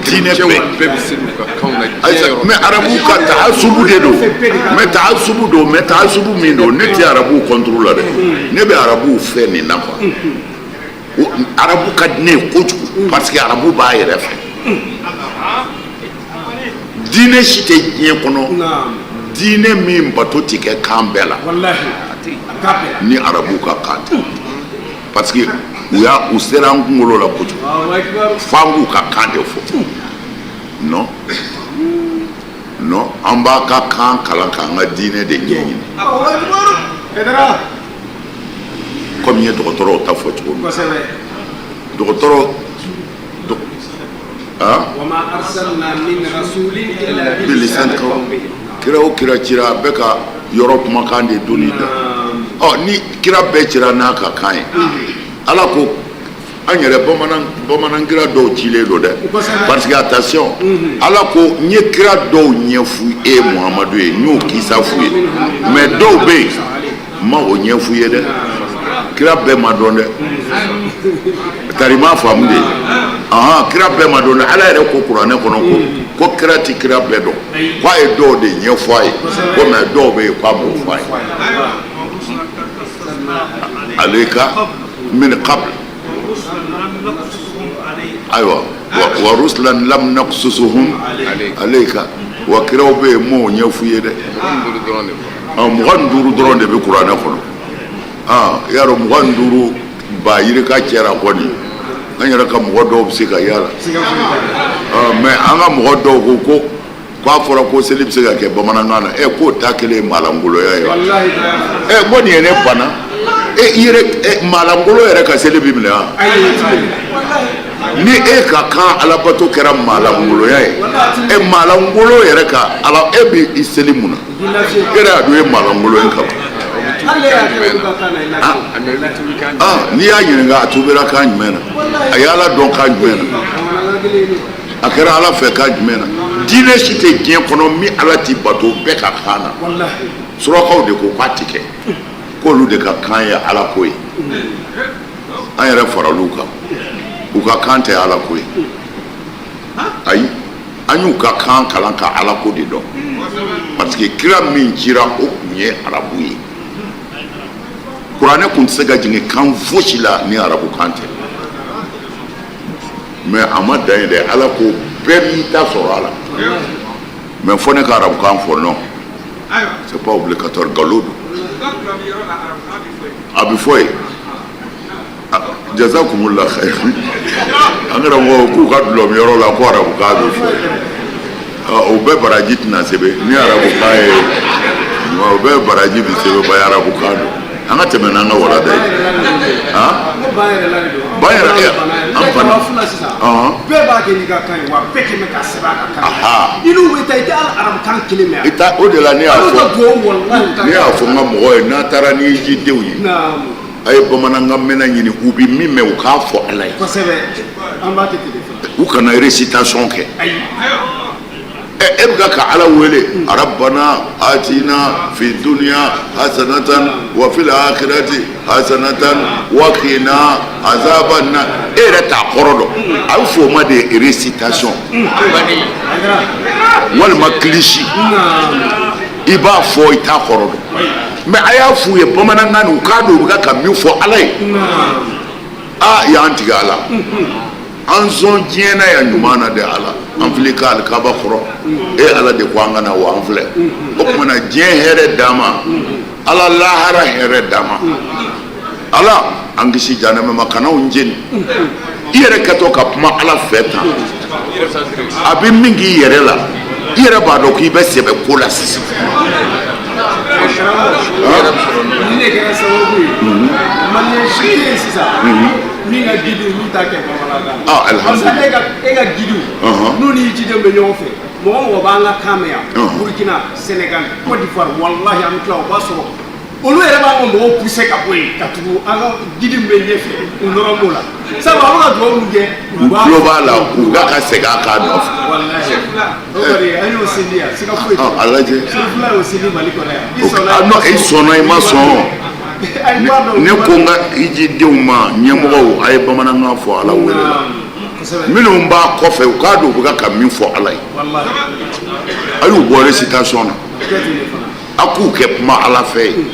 diinɛ bɛɛ bɛ se k'u ka kanw na diɲɛ yɔrɔ mais arabu ka taasubu de don mais taasubu min don ne tɛ arabu contre la dɛ ne bɛ arabu fɛ nin na quoi arabu ka di ne ye kojugu parce que arabu b'a yɛrɛ fɛ diinɛ si tɛ diɲɛ kɔnɔ diinɛ min bato tɛ kɛ kan bɛɛ la ni arabu ka kan tɛ parce que u sera an kunkolo la kojugu f'an k'u ka kan de fɔ non an b'a ka kan kalan k'an ka diinɛ de ɲɛɲini komi n ye dɔgɔtɔrɔw ta fɔ cogo min dɔgɔtɔrɔ kira o kira cira a bɛ ka yɔrɔ kumakan de donni da ni kira bɛɛ cira n'a ka kan ye ala ko an yɛrɛ bamanan kira dɔw cilen don dɛ parce que attention ala ko n ye kira dɔw ɲɛfu e muhamadu ye n y'o kisa f'u ye mais dɔw bɛ yen n ma o ɲɛfu ye dɛ kira bɛɛ ma dɔn dɛ tari ma faamu de kira bɛɛ ma dɔn dɛ ala yɛrɛ ko kuranɛ kɔnɔ ko kira ti kira bɛɛ dɔn k'a ye dɔw de ɲɛfɔ a ye ko mais dɔw bɛ yen k'a m'o fɔ a ye aleka min qabl ayiwa wa rusulan lam naqsusuhum alayka wa kiraw bɛ yen m'o ɲɛf'u ye dɛ mugan duuru dɔrɔn de bɛ kuranɛ kɔnɔ i y'a dɔn mugan duuru ba yirika cɛra kɔni an yɛrɛ ka mɔgɔ dɔw bɛ se ka yala mais an ka mɔgɔ dɔw ko k'a fɔra ko seli bɛ se ka kɛ bamanankan na k'o ta kelen ye maalangoloya ye ko nin ye ne bana maalangolo yɛrɛ ka seli bɛ minɛ wa ni ka kan alabato kɛra maalangoloya ye maalangolo yɛrɛ ka ala bɛ i seli mun na e yɛrɛ y'a dɔn e maalangolo ye kama n'i y'a ɲininka a tubira kan jumɛn na a y'ala dɔn kan jumɛn na a kɛra ala fɛ ka jumɛn na diinɛ si tɛ diɲɛ kɔnɔ min ala t'i bato bɛɛ ka kan na surakaw de ko k'a ti kɛ k'olu de ka kan ye ala ko ye an yɛrɛ faral'u kan u ka kan tɛ ala ko ye ayi an y'u ka kan kalan ka ala ko de dɔn parce que kira min cira o tun ye arabu ye kuranɛ tun tɛ se ka jigin kan fosi la ni arabu kan tɛ mais a ma dan ye dɛ ala ko bɛɛ b'i ta sɔrɔ a la mais fɔ ne ka arabu kan fɔ non c'est pas obligatoire galon don a bɛ fɔ ye jazakumullah khair an karamɔgɔ k'u ka dulɔmiyɔrɔ la ko arabu kan bɛ fɔ o bɛɛ baraji tɛna sɛbɛn ni arabu kan ye o bɛɛ baraji bɛ sɛbɛn ba ye arabu kan don an ka tɛmɛ n'an ka walanda ye ba yɛrɛ an fana bɛɛ b'a kɛ n'i ka kan ye wa bɛɛ kɛmɛ ka sɛbɛn a ka kan i n'u bɛ taa i tɛ arabu kan kelen mɛn o de la ne y'a fɔ n ka mɔgɔ ye n'a taara ni jidenw ye a ye bamanankan mɛnna ɲini u bɛ min mɛn u k'a fɔ ala ye u kana récitation kɛ e bɛ ka ala wele rabbana atina fi dunya hasanatan wa fil akhirati hasanatan wa qina azaban nar e yɛrɛ t'a kɔrɔ dɔn a bɛ fɔ o ma de récitation walima cliché i b'a fɔ i t'a kɔrɔ dɔn mais a y'a f'u ye bamanankan u k'a dɔn u bɛ ka min fɔ ala ye y'an tigɛ a la an sɔn diɲɛ na ya ɲuman na de ala an filɛ ka alikaba kɔrɔ ala de ko an ka na wa an filɛ o tumana diɲɛ hɛrɛ d'an ma ala lahara hɛrɛ d'an ma ala an kisi janɛmɛ ma kana anw jeni i yɛrɛ kɛtɔ ka kuma ala fɛ tan a bɛ min k'i yɛrɛ la i yɛrɛ b'a dɔn k'i bɛ sɛbɛ ko la sisan ni ne kɛra sababu ye maliyɛn si tɛ yen sisan min ka gidiw n'u t'a kɛ bamanankan parce que e ka gidiw n'u ni cidenw bɛ ɲɔgɔn fɛ mɔgɔ mɔgɔ b'an ka kan mɛn yan Burkina Sénégal Côte d'Ivoire walahi an bɛ tila o b'a sɔrɔ olu yɛrɛ b'an ka mɔgɔw poussé ka bɔ yen ka tugu an ka gidiw bɛ ɲɛfɛ u nɔrɔ b'o la sabu an bɛ ka dugawu min kɛ u tulo b'a la u ka segin a kan nɔfɛ walahi o kɔni an y'o seli yan siga foyi tɛ a lajɛ sefula y'o seli Mali kɔnɔ yan i sɔnna i ma sɔn ne ko n ka hijidenw ma ɲɛmɔgɔw a ye bamanankan fɔ ala wele la minnu b'a kɔfɛ u k'a dɔn u bɛ ka min fɔ ala ye a y'u bɔ récitation na a k'u kɛ kuma ala fɛ ye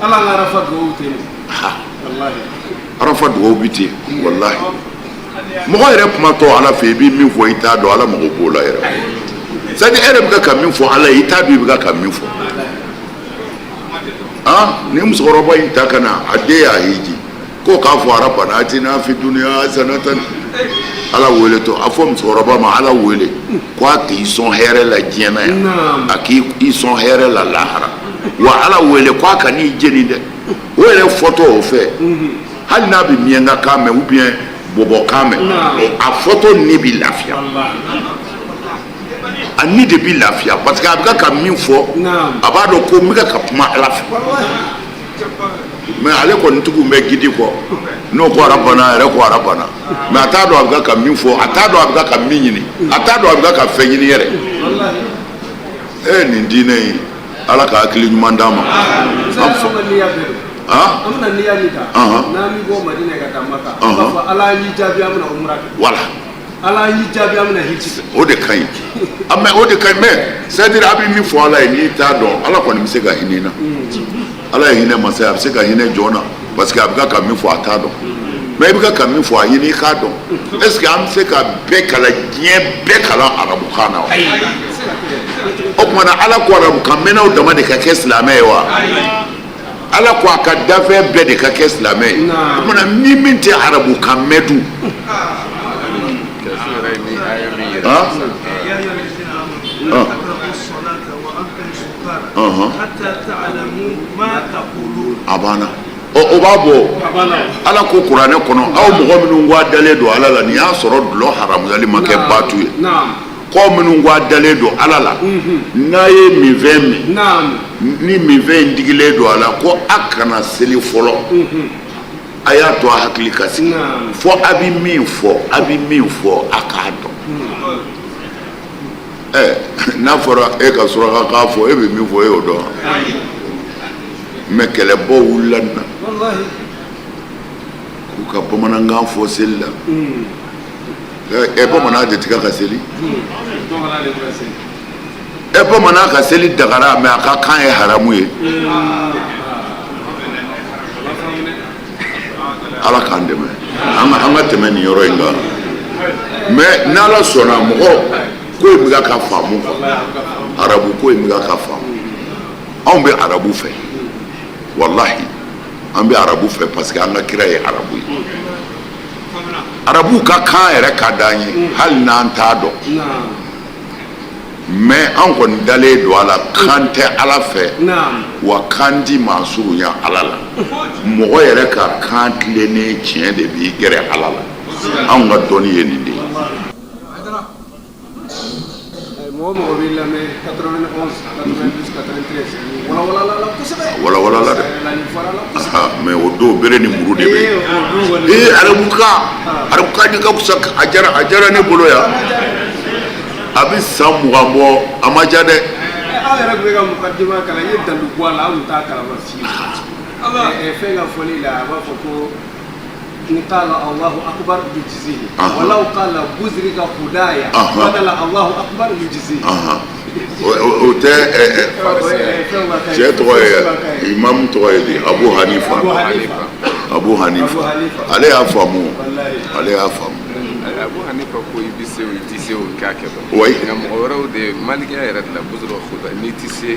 ala ka arafa dugawu tɛ arafa dugawu bi ten walahi mɔgɔ yɛrɛ kuma tɔ ala fɛ i bɛ min fɔ i t'a dɔn ala mago b'o la yɛrɛ c'est à dire e yɛrɛ bɛ ka min fɔ ala ye i t'a dɔn i bɛ ka min fɔ ni musokɔrɔba in ta ka na a den y'a hiji ko k'a fɔ rabbana atina fi dunya hasanatan ala wele to a fɔ musokɔrɔba ma ala wele ko a k'i sɔn hɛrɛ la diɲɛ na yan a k'i sɔn hɛrɛ la lahara wa ala wele ko a ka n'i jeni dɛ o yɛrɛ fɔtɔ o fɛ hali n'a bɛ miɲɛnka kan mɛn ou bien bɔbɔ kan mɛn a fɔtɔ ni bɛ lafiya a ni de bɛ lafiya parce que a bɛ ka min fɔ a b'a dɔn ko n bɛ ka kuma ala fɛ mais ale kɔni tigiw bɛ gidi kɔ n'o ko arabana yɛrɛ ko arabana mais a t'a dɔn a bɛ ka min fɔ a t'a dɔn a bɛ ka min ɲini a t'a dɔn a bɛ ka fɛn ɲini yɛrɛ nin diinɛ in ala ka hakili ɲuman d'an ma an bɛna n'iya min ta n'an bɛ bɔ Madina ka taa Maka an b'a fɔ ala y'i jaabi an bɛna umra kɛ voilà ala y'i jaabi an bɛna hiji o de ka ɲi mais o de ka ɲi mais c'est à dire a bɛ min fɔ ala ye n'i t'a dɔn ala kɔni bɛ se ka hinɛ i la ala ye hinɛ masa ye a bɛ se ka hinɛ jɔn na parce que a bɛ ka min fɔ a t'a dɔn mais i bɛ ka min fɔ a ɲini i k'a dɔn est ce que an bɛ se ka bɛɛ kalan diɲɛ bɛɛ kalan arabukan na wa o tumana ala ko arabukan mɛnnaw dama de ka kɛ silamɛ ye wa ala ko a ka dafɛn bɛɛ de ka kɛ silamɛ ye o tumana ni min tɛ arabukan mɛn dun a banna o b'a bɔ ala ko kuranɛ kɔnɔ aw mɔgɔ minnu ko a dalen don ala la nin y'a sɔrɔ dulɔ haramuyali ma kɛ baatu ye kɔ minnu ko a dalen don ala la n'a ye minfɛn min ni minfɛn in digilen don a la ko a kana seli fɔlɔ a y'a to a hakili ka sigi fɔ a bɛ min fɔ a k'a dɔn n'a fɔra e ka suraka k'a fɔ e bɛ min fɔ e y'o dɔn mais kɛlɛbɔ wulila nin na k'u ka bamanankan fɔ seli la bamanan de tigɛ ka seli bamanan ka seli dagara mais a ka kan ye haramu ye ala k'an dɛmɛ an ka tɛmɛ nin yɔrɔ in kan mais n'ala sɔnna mɔgɔ ko in bɛ ka faamu arabu ko in bɛ ka faamu anw bɛ arabu fɛ wallahi an bɛ arabu fɛ parce que an ka kira ye arabu ye arabu ka kan yɛrɛ ka d'an ye hali n'an t'a dɔn mais an kɔni dalen don a la kan tɛ ala fɛ wa kan di maa surunya ala la mɔgɔ yɛrɛ ka kan tilennen tiɲɛ de b'i gɛrɛ ala la anw ka dɔnni ye nin de ye mɔgɔ b'i lamɛn 91 92 93 walawala la dɛ mais o don bere ni muru de bɛ yen arabukan de ka fisa a diyara ne bolo yan a bɛ san 20 bɔ a ma diya dɛ aw yɛrɛ bɛ ka mukadima kalan n ye dalu bɔ a la aw t'a kalama fiyewu fɛn ka fɔli la a b'a fɔ ko إن قال الله أكبر يجزيه ولو قال بزرك خدايا بدل الله أكبر يجزيه o tɛ cɛ tɔgɔ ye imamu tɔgɔ ye di Abu Hanifa ale y'a faamu Abu Hanifa ko i bɛ se o i tɛ se o i k'a kɛ dɔn nka mɔgɔ wɛrɛw de malikiya yɛrɛ de la buzuruk khuda n'i tɛ se i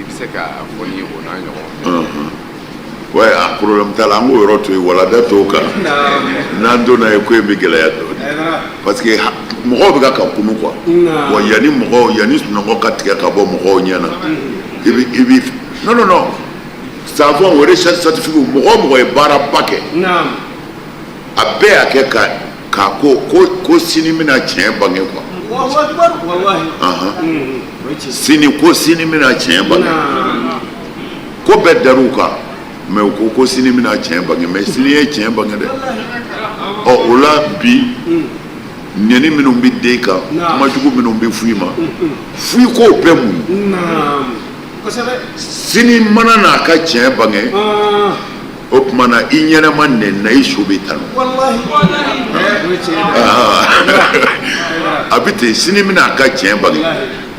bɛ se k'a fɔ ni o n'a ɲɔgɔn ouais a problème t'a la an k'o yɔrɔ to yen walada t'o kan n'an donna ye ko in bɛ gɛlɛya dɔɔni parce que mɔgɔw bɛ ka kunu quoi wa yanni sunɔgɔ ka tigɛ ka bɔ mɔgɔw ɲɛ na i bi non savon o recherche scientifique mɔgɔ ye baaraba kɛ a bɛɛ y'a kɛ ka ko sini bɛna tiɲɛ bange quoi sini bɛna tiɲɛ bange ko bɛɛ dar'u kan mais ko sini bɛna tiɲɛ bange mais sini ye tiɲɛ bange dɛ o la bi ɲɛni minnu bɛ den kan kumajugu minnu bɛ f'i ma f'i k'o bɛɛ mun sini mana n'a ka tiɲɛ bange o tuma na i ɲɛnama nɛnina i so bɛ tanu a bɛ ten sini bɛna a ka tiɲɛ bange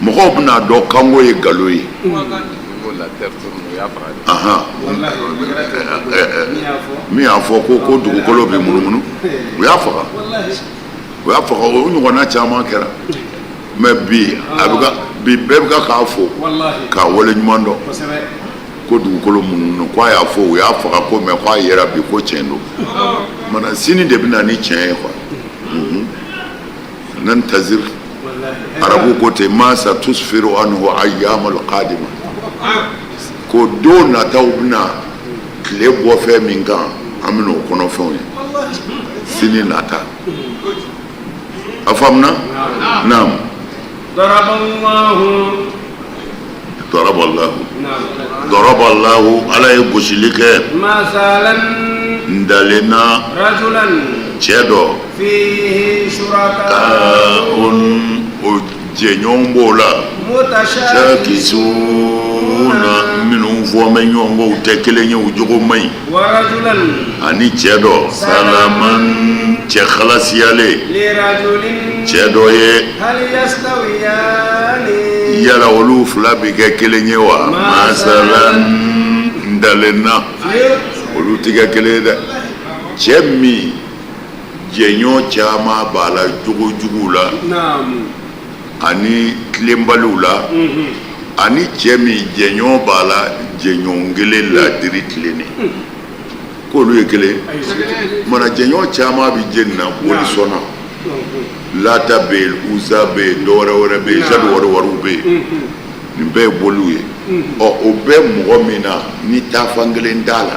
mɔgɔw bɛna dɔn kanko ye nkalon ye min y'a fɔ ko dugukolo bɛ munumunu u y'a faga o ɲɔgɔnna caman kɛra mais bi bɛɛ bɛ k'a fɔ k'a wale ɲuman dɔn ko dugukolo munumunu k'a y'a fɔ u y'a faga ko mais k'a yɛrɛ bi ko tiɲɛ don mana sini de bɛ na ni tiɲɛ ye quoi nantazir arabu ko ten ma satusfiru anhu ayyamul qadima ko don nataw bɛna tile bɔ fɛn min kan an bɛna o kɔnɔ fɛnw ye sini nata a faamuna naam daraballahu ala ye gosili kɛ ndalenna cɛ dɔ o jɛɲɔgɔn b'o la shakisuna minnu fɔmɛ ɲɔgɔn kɔ u tɛ kelen ye u jogo man ɲi ani cɛ dɔ salaman cɛ halasiyalen cɛ dɔ ye yala olu fila bɛ kɛ kelen ye wa masalan ndalenna olu tɛ kɛ kelen ye dɛ cɛ min jɛɲɔgɔn caman b'a la jogo juguw la ani tilenbaliw la ani cɛ min jɛɲɔgɔn b'a la jɛɲɔgɔn kelen ladiri tilennen k'olu ye kelen mana jɛɲɔgɔn caman bɛ jɛ nin na boli sɔnna lata bɛ yen uza bɛ yen dɔwɛrɛ wɛrɛ bɛ yen jadu wariw bɛ yen nin bɛɛ ye boliw ye o bɛɛ mɔgɔ min na ni taafan kelen t'a la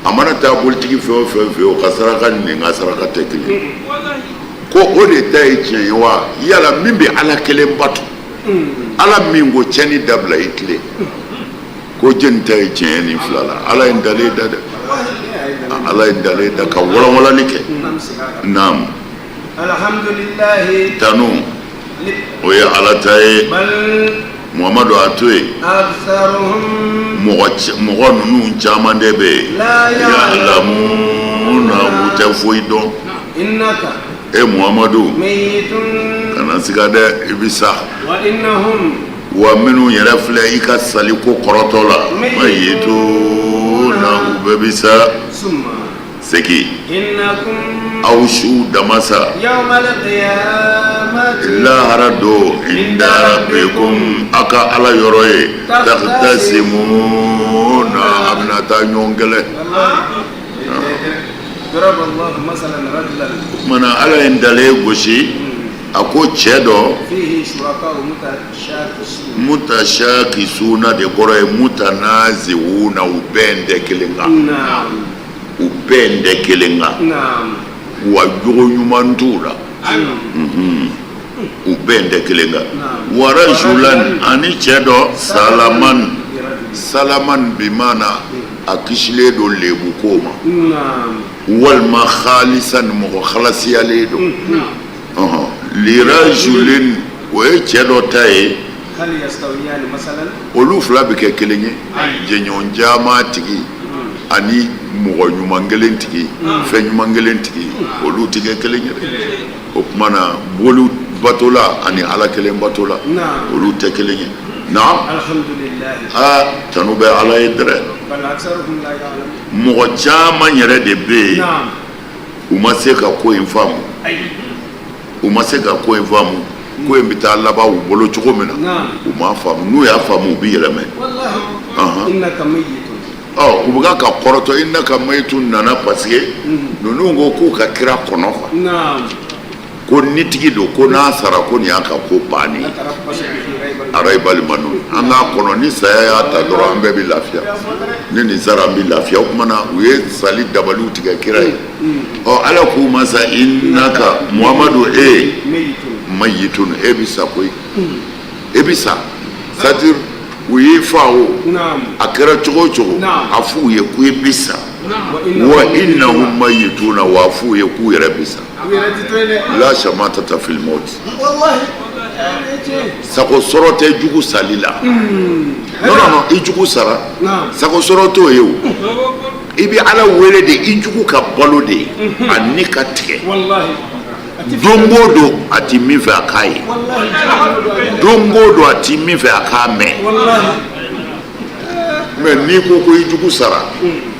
a mana taa politiki fɛn o fɛn fɛ o ka saraka ni nin ka saraka tɛ kelen ko o de ta ye tiɲɛ ye wa yala min bɛ ala kelen bato ala min ko tiɲɛni dabila i tilen ko jɛni ta ye tiɲɛ nin fila la ala ye n dalen da dɛ ala ye n dalen da ka walawalali kɛ naam alhamdulillahi tanu o ye ala ta ye Muhammadu a to yen mɔgɔ ninnu caman de bɛ yen ya'lamuna u tɛ foyi dɔn e Muhammadu kana siga dɛ i bɛ sa wa minnu yɛrɛ filɛ i ka saliko kɔrɔtɔ la mayituna u bɛɛ bɛ sa seki aw su damasa lahara do inda rabbikum aka ala yɔrɔ ye takhtasimuna a bɛna taa ɲɔgɔn kɛlɛ mana ala ye dalen gosi a ko cɛ dɔ mutashakisuna de kɔrɔ ye mutanaziwuna u bɛɛ tɛ kelen kan u bɛɛ tɛ kelen kan wa jogo ɲuman t'u la u bɛɛ tɛ kelen kan wa rajulan ani cɛ dɔ salaman bimana a kisilen don lebu ko ma walima khalisan mɔgɔ khalasiyalen don lirajulin o ye cɛ dɔ ta ye olu fila bɛ kɛ kelen ye jɛɲɔgɔn caman tigi ani mɔgɔ ɲuman kelen tigi fɛn ɲuman kelen tigi olu tɛ kɛ kelen ye o tuma na boli batola ani ala kelen batola olu tɛ kelen ye naam tanu bɛ ala ye dɛrɛ mɔgɔ caman yɛrɛ de bɛ yen u ma se ka ko in faamu u ma se ka ko in faamu ko in bɛ taa laban u bolo cogo min na u ma faamu n'u y'a faamu u bɛ yɛlɛmɛ u bɛ ka kɔrɔtɔ innaka mayitun nana parce que ninnu ko k'u ka kira kɔnɔ ko nitigi don ko n'a sara ko nin y'a ka ko bannen arayibali ma ninnu an k'a kɔnɔ ni saya y'a ta dɔrɔn an bɛɛ bɛ lafiya ni nin sara an bɛ lafiya o kumana u ye sali dabaliw tigɛ kira ye ala k'u ma sa innaka Muhammadu mayitun e bɛ sa koyi e bɛ sa c'est-à-dire u y'i fa o a kɛra cogo o cogo a f'u ye k'u bɛ sa wa innahum mayituna wa a f'u ye k'u yɛrɛ bɛ sa la shamatata fil maut sago sɔrɔ tɛ jugu sali la non i jugu sara sago sɔrɔ t'o ye o i bɛ ala wele de i jugu ka balo de ye a ni ka tigɛ don o don a ti min fɛ a k'a ye don o don a ti min fɛ a k'a mɛn mais n'i ko ko i jugu sara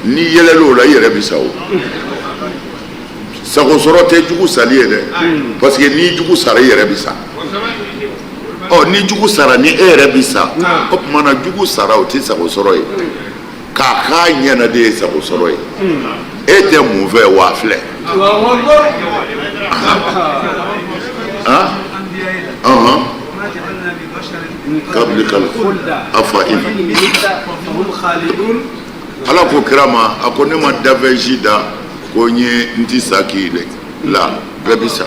n'i yɛlɛla o la i yɛrɛ bɛ sa o sago sɔrɔ tɛ jugu sali ye dɛ parce que n'i jugu sara i yɛrɛ bɛ sa ni jugu sara ni e yɛrɛ bɛ sa o tuma na jugu sara o tɛ sago sɔrɔ ye k'a k'a ɲɛna de ye sago sɔrɔ ye e tɛ mun fɛ wa filɛ ala ko kira ma a ko ne ma dafɛnsi da ko n ye n ti sa k'i la bɛɛ bɛ sa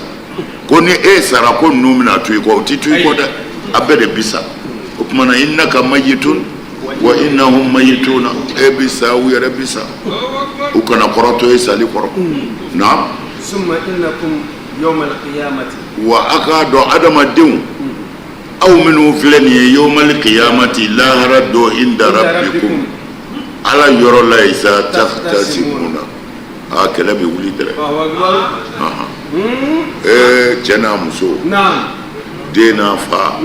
ko ni e sara ko ninnu bɛna to i kɔ o tɛ to i kɔ dɛ a bɛɛ de bɛ sa o tuma na innaka mayitun wa innahum mayituna e bɛ sa u yɛrɛ bɛ sa u kana kɔrɔtɔ ye sali kɔrɔ naam summa innakum yawmal qiyamati wa a k'a dɔn adamadenw aw minnu filɛ nin ye yawmal qiyamati lahara dɔ inda rabbikum ala yɔrɔ la yen sa takhtasimuna kɛlɛ bɛ wuli dɛrɛ cɛ n'a muso den n'a fa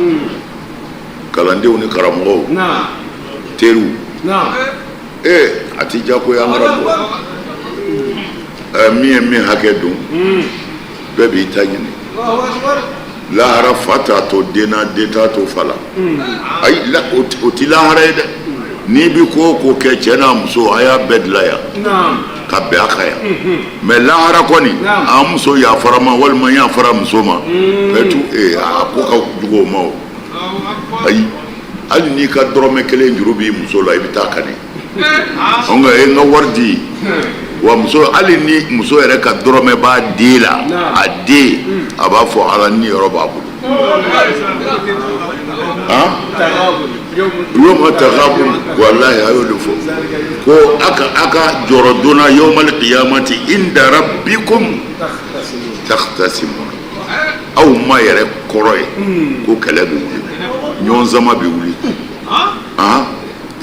kalandenw ni karamɔgɔw teriw a ti diyagoya an ka bɔ min ye min hakɛ dun bɛɛ b'i ta ɲini lahara fa t'a to den na den t'a to fa la ayi o ti lahara ye dɛ n'i bi ko o ko kɛ cɛ n'a muso a y'a bɛɛ dilan yan ka bɛn a kan yan mais lahara kɔni an muso yafara ma walima n yafara muso ma bɛɛ tu a ko ka jugu o ma o ayi hali n'i ka dɔrɔmɛ kelen juru b'i muso la i bɛ taa kani nka e n ka wari di wa muso hali ni muso yɛrɛ ka dɔrɔmɛ b'a den la a den a b'a fɔ ala ni yɔrɔ b'a bolo yawma taghabun wallahi a y'o de fɔ ko a ka jɔrɔ donna yawmal qiyamati inda rabbikum takhtasimun aw ma yɛrɛ kɔrɔ ye ko kɛlɛ bɛ wuli ɲɔgɔnzama bɛ wuli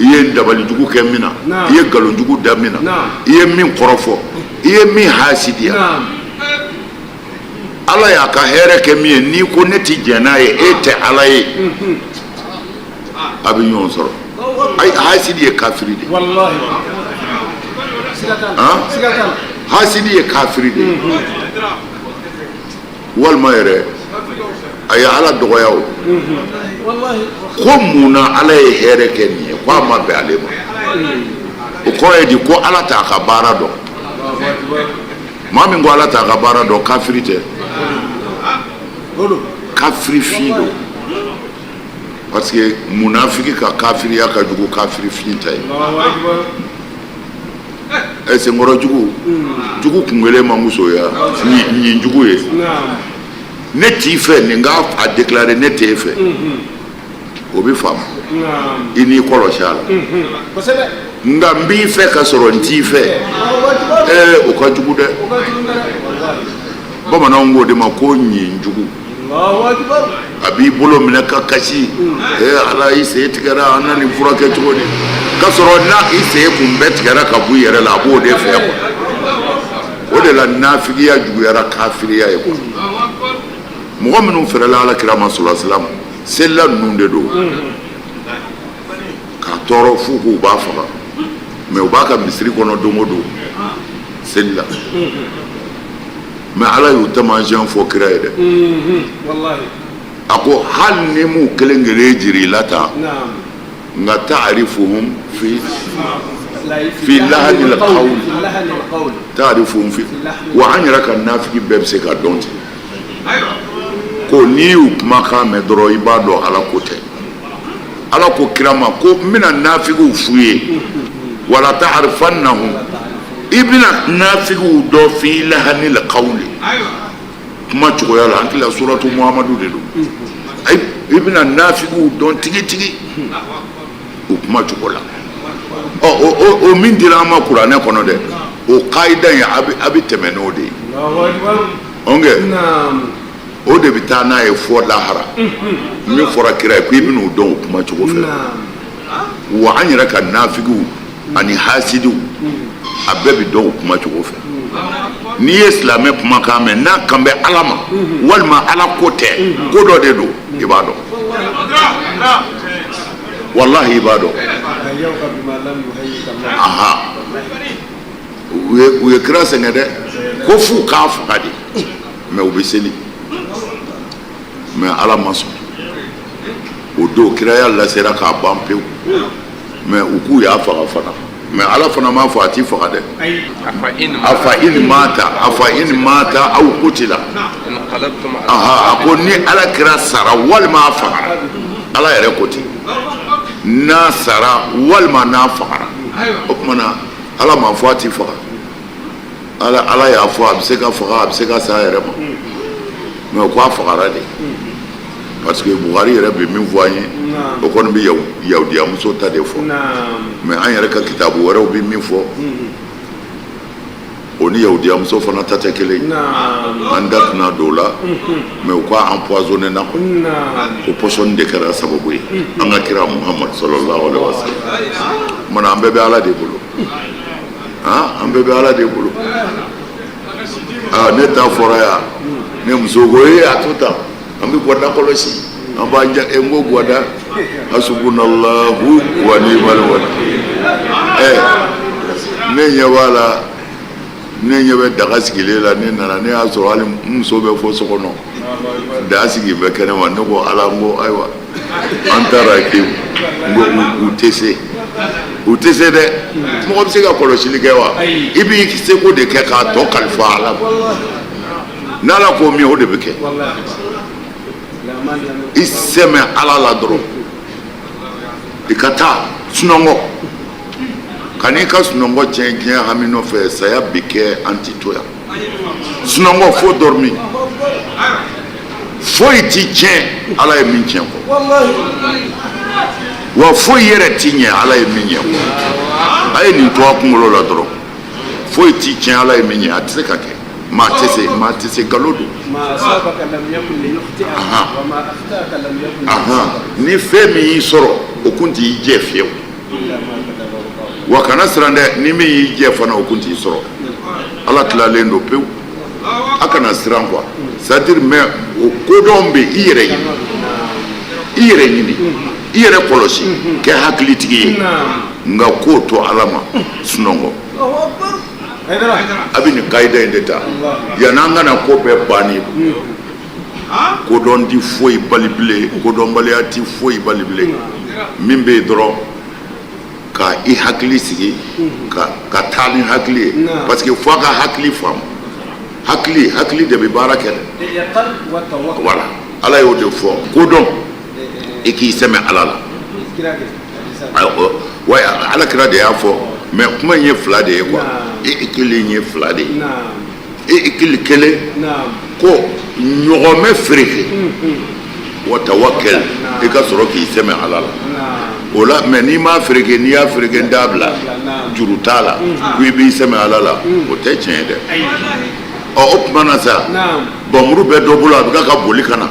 i ye dabalijugu kɛ min na i ye nkalonjugu da min na i ye min kɔrɔfɔ i ye min hasidiya ala y'a ka hɛrɛ kɛ min ye n'i ko ne tɛ jɛn n'a ye e tɛ ala ye a bɛ ɲɔgɔn sɔrɔ hasidi ye kafiri de hasidi ye kafiri de walima yɛrɛ a ye ala dɔgɔya o ko mun na ala ye hɛrɛ kɛ nin ye ko a ma bɛn ale ma o kɔrɔ ye di ko ala t'a ka baara dɔn maa min ko ala t'a ka baara dɔn kafiri tɛ kafiri fin don parce que munafiki ka kafiriya ka jugu kafiri fin ta ye senkɔrɔ jugu kungelen ma musoya ɲin jugu ye ne t'i fɛ nin k'a a déclarer ne t'e fɛ o bɛ faamu i n'i kɔlɔsi a la nka n b'i fɛ ka sɔrɔ n t'i fɛ o ka jugu dɛ bamananw k'o de ma ko ɲin jugu a b'i bolo minɛ ka kasi ala i sen tigɛra an na nin furakɛ cogo di ka sɔrɔ n'a i sen kun bɛɛ tigɛra ka bɔ i yɛrɛ la a b'o de fɛ quoi o de la nafigiya juguyara kafiriya ye quoi mɔgɔ minnu fɛrɛla alakira ma sɔlɔ silamu selila ninnu de don k'a tɔɔrɔ f'u k'u b'a faga mais u b'a ka misiri kɔnɔ don o don selila mais ala y'u taamasiyɛn fɔ kira ye dɛ a ko hali ni m'u kelen kelen jira i la tan nka ta'arifuhum fi lahani l-qawl ta'arifuhum fi wa an yɛrɛ ka nafigi bɛɛ bɛ se ka dɔn ten ko n'i y'u kumakan mɛn dɔrɔn i b'a dɔn ala ko tɛ ala ko kira ma ko n bɛna nafigiw f'u ye wala ta'rifannahum i bɛna nafigiw dɔn fi lahani l-qawl kuma cogoya la an tila suratu muhamadu de don i bɛna nafigiw dɔn tigitigi o kuma cogo la o min dira an ma kuranɛ kɔnɔ dɛ o kaida in a bɛ tɛmɛ n'o de ye o de bɛ taa n'a ye fɔ lahara min fɔra kira ye ko i bɛn'o dɔn o kuma cogo fɛ wa an yɛrɛ ka nafigiw ani hasidiw a bɛɛ bɛ dɔn o kuma cogo fɛ n'i ye silamɛ kumakan mɛn n'a kan bɛ ala ma walima ala ko tɛ ko dɔ de don i b'a dɔn wallahi i b'a dɔn u ye kira sɛgɛn dɛ ko f'u k'a faga de mais u bɛ seli mais ala ma sɔn o don kiraya lasera k'a ban pewu mais u k'u y'a faga fana mais ala fana m'a fɔ a t'i faga dɛ afa in mata aw qutila a ko ni ala kira sara walima a fagara ala yɛrɛ ko ten n'a sara walima n'a fagara o kumana ala m'a fɔ a t'i faga ala y'a fɔ a bɛ se ka faga a bɛ se ka sa a yɛrɛ ma mais o ko a fagara de parce que Buhari yɛrɛ bɛ min fɔ an ye o kɔni bɛ yahudiya muso ta de fɔ mais an yɛrɛ ka kitabu wɛrɛw bɛ min fɔ o ni yahudiya muso fana ta tɛ kelen ye an da tɛna don o la mais u k'a empoisonné na o pɔsɔni de kɛra sababu ye an ka kira Muhammad sallallahu alaihi wa sallam mana an bɛɛ bɛ ala de bolo an bɛɛ bɛ ala de bolo ne ta fɔra yan ne muso ko a to tan an bɛ gwada kɔlɔsi an b'a ja n ko gwada hasbunallahu wa ni'mal wakil ne ɲɛ b'a la ne ɲɛ bɛ daga sigilen la ne nana ne y'a sɔrɔ hali muso bɛ fɔ so kɔnɔ daga sigi bɛ kɛnɛ ma ne ko ala n ko ayiwa an taara kɛ n ko u tɛ se dɛ mɔgɔ bɛ se ka kɔlɔsili kɛ wa i b'i seko de kɛ k'a tɔ kalifa ala ma n'ala ko min o de bɛ kɛ i sɛmɛ ala la dɔrɔn i ka taa sunɔgɔ ka n'i ka sunɔgɔ tiɲɛ diɲɛ hami nɔfɛ saya bɛ kɛ an ti to yan sunɔgɔ fo dormi foyi ti tiɲɛ ala ye min tiɲɛ kɔ wa foyi yɛrɛ ti ɲɛ ala ye min ɲɛ kɔ a ye nin to a kunkolo la dɔrɔn foyi ti tiɲɛ ala ye min ɲɛ a tɛ se ka kɛ ما تسي قالودو ما أصابك لم يكن ليخطئك وما أخطأك لم يكن ليصيبك ni femi yisoro o kunti yije fiyo wa kana sirande ni mi yije fana o kunti yisoro ala tilalen do pew akana siran quoi c'est-à-dire mais o kodombe iyere nyini iyere kolosi ke hakili tigi nga ko to alama sunongo abini kaida indeta yananga na ko be bani ko don di foi balibile ko don baliati foi balibile mimbe dro ka I hakili sigi ka tani hakili parce que faut ka hakili fam hakili de be baraka voilà ala yo de fo ko don e ki seme alala ouais ala kira de ya fo mais kuma nye fila de ye quoi e kele nye fila de e kele ko ɲɔgɔnmɛ fereke wa tawakkal i ka sɔrɔ k'i sɛmɛ ala la o la mais n'i m'a fereke n'i y'a fereke n t'a bila juru t'a la ko i b'i sɛmɛ ala la o tɛ tiɲɛ dɛ o tuma na sa bon muru bɛ dɔ bolo a bɛ ka boli ka na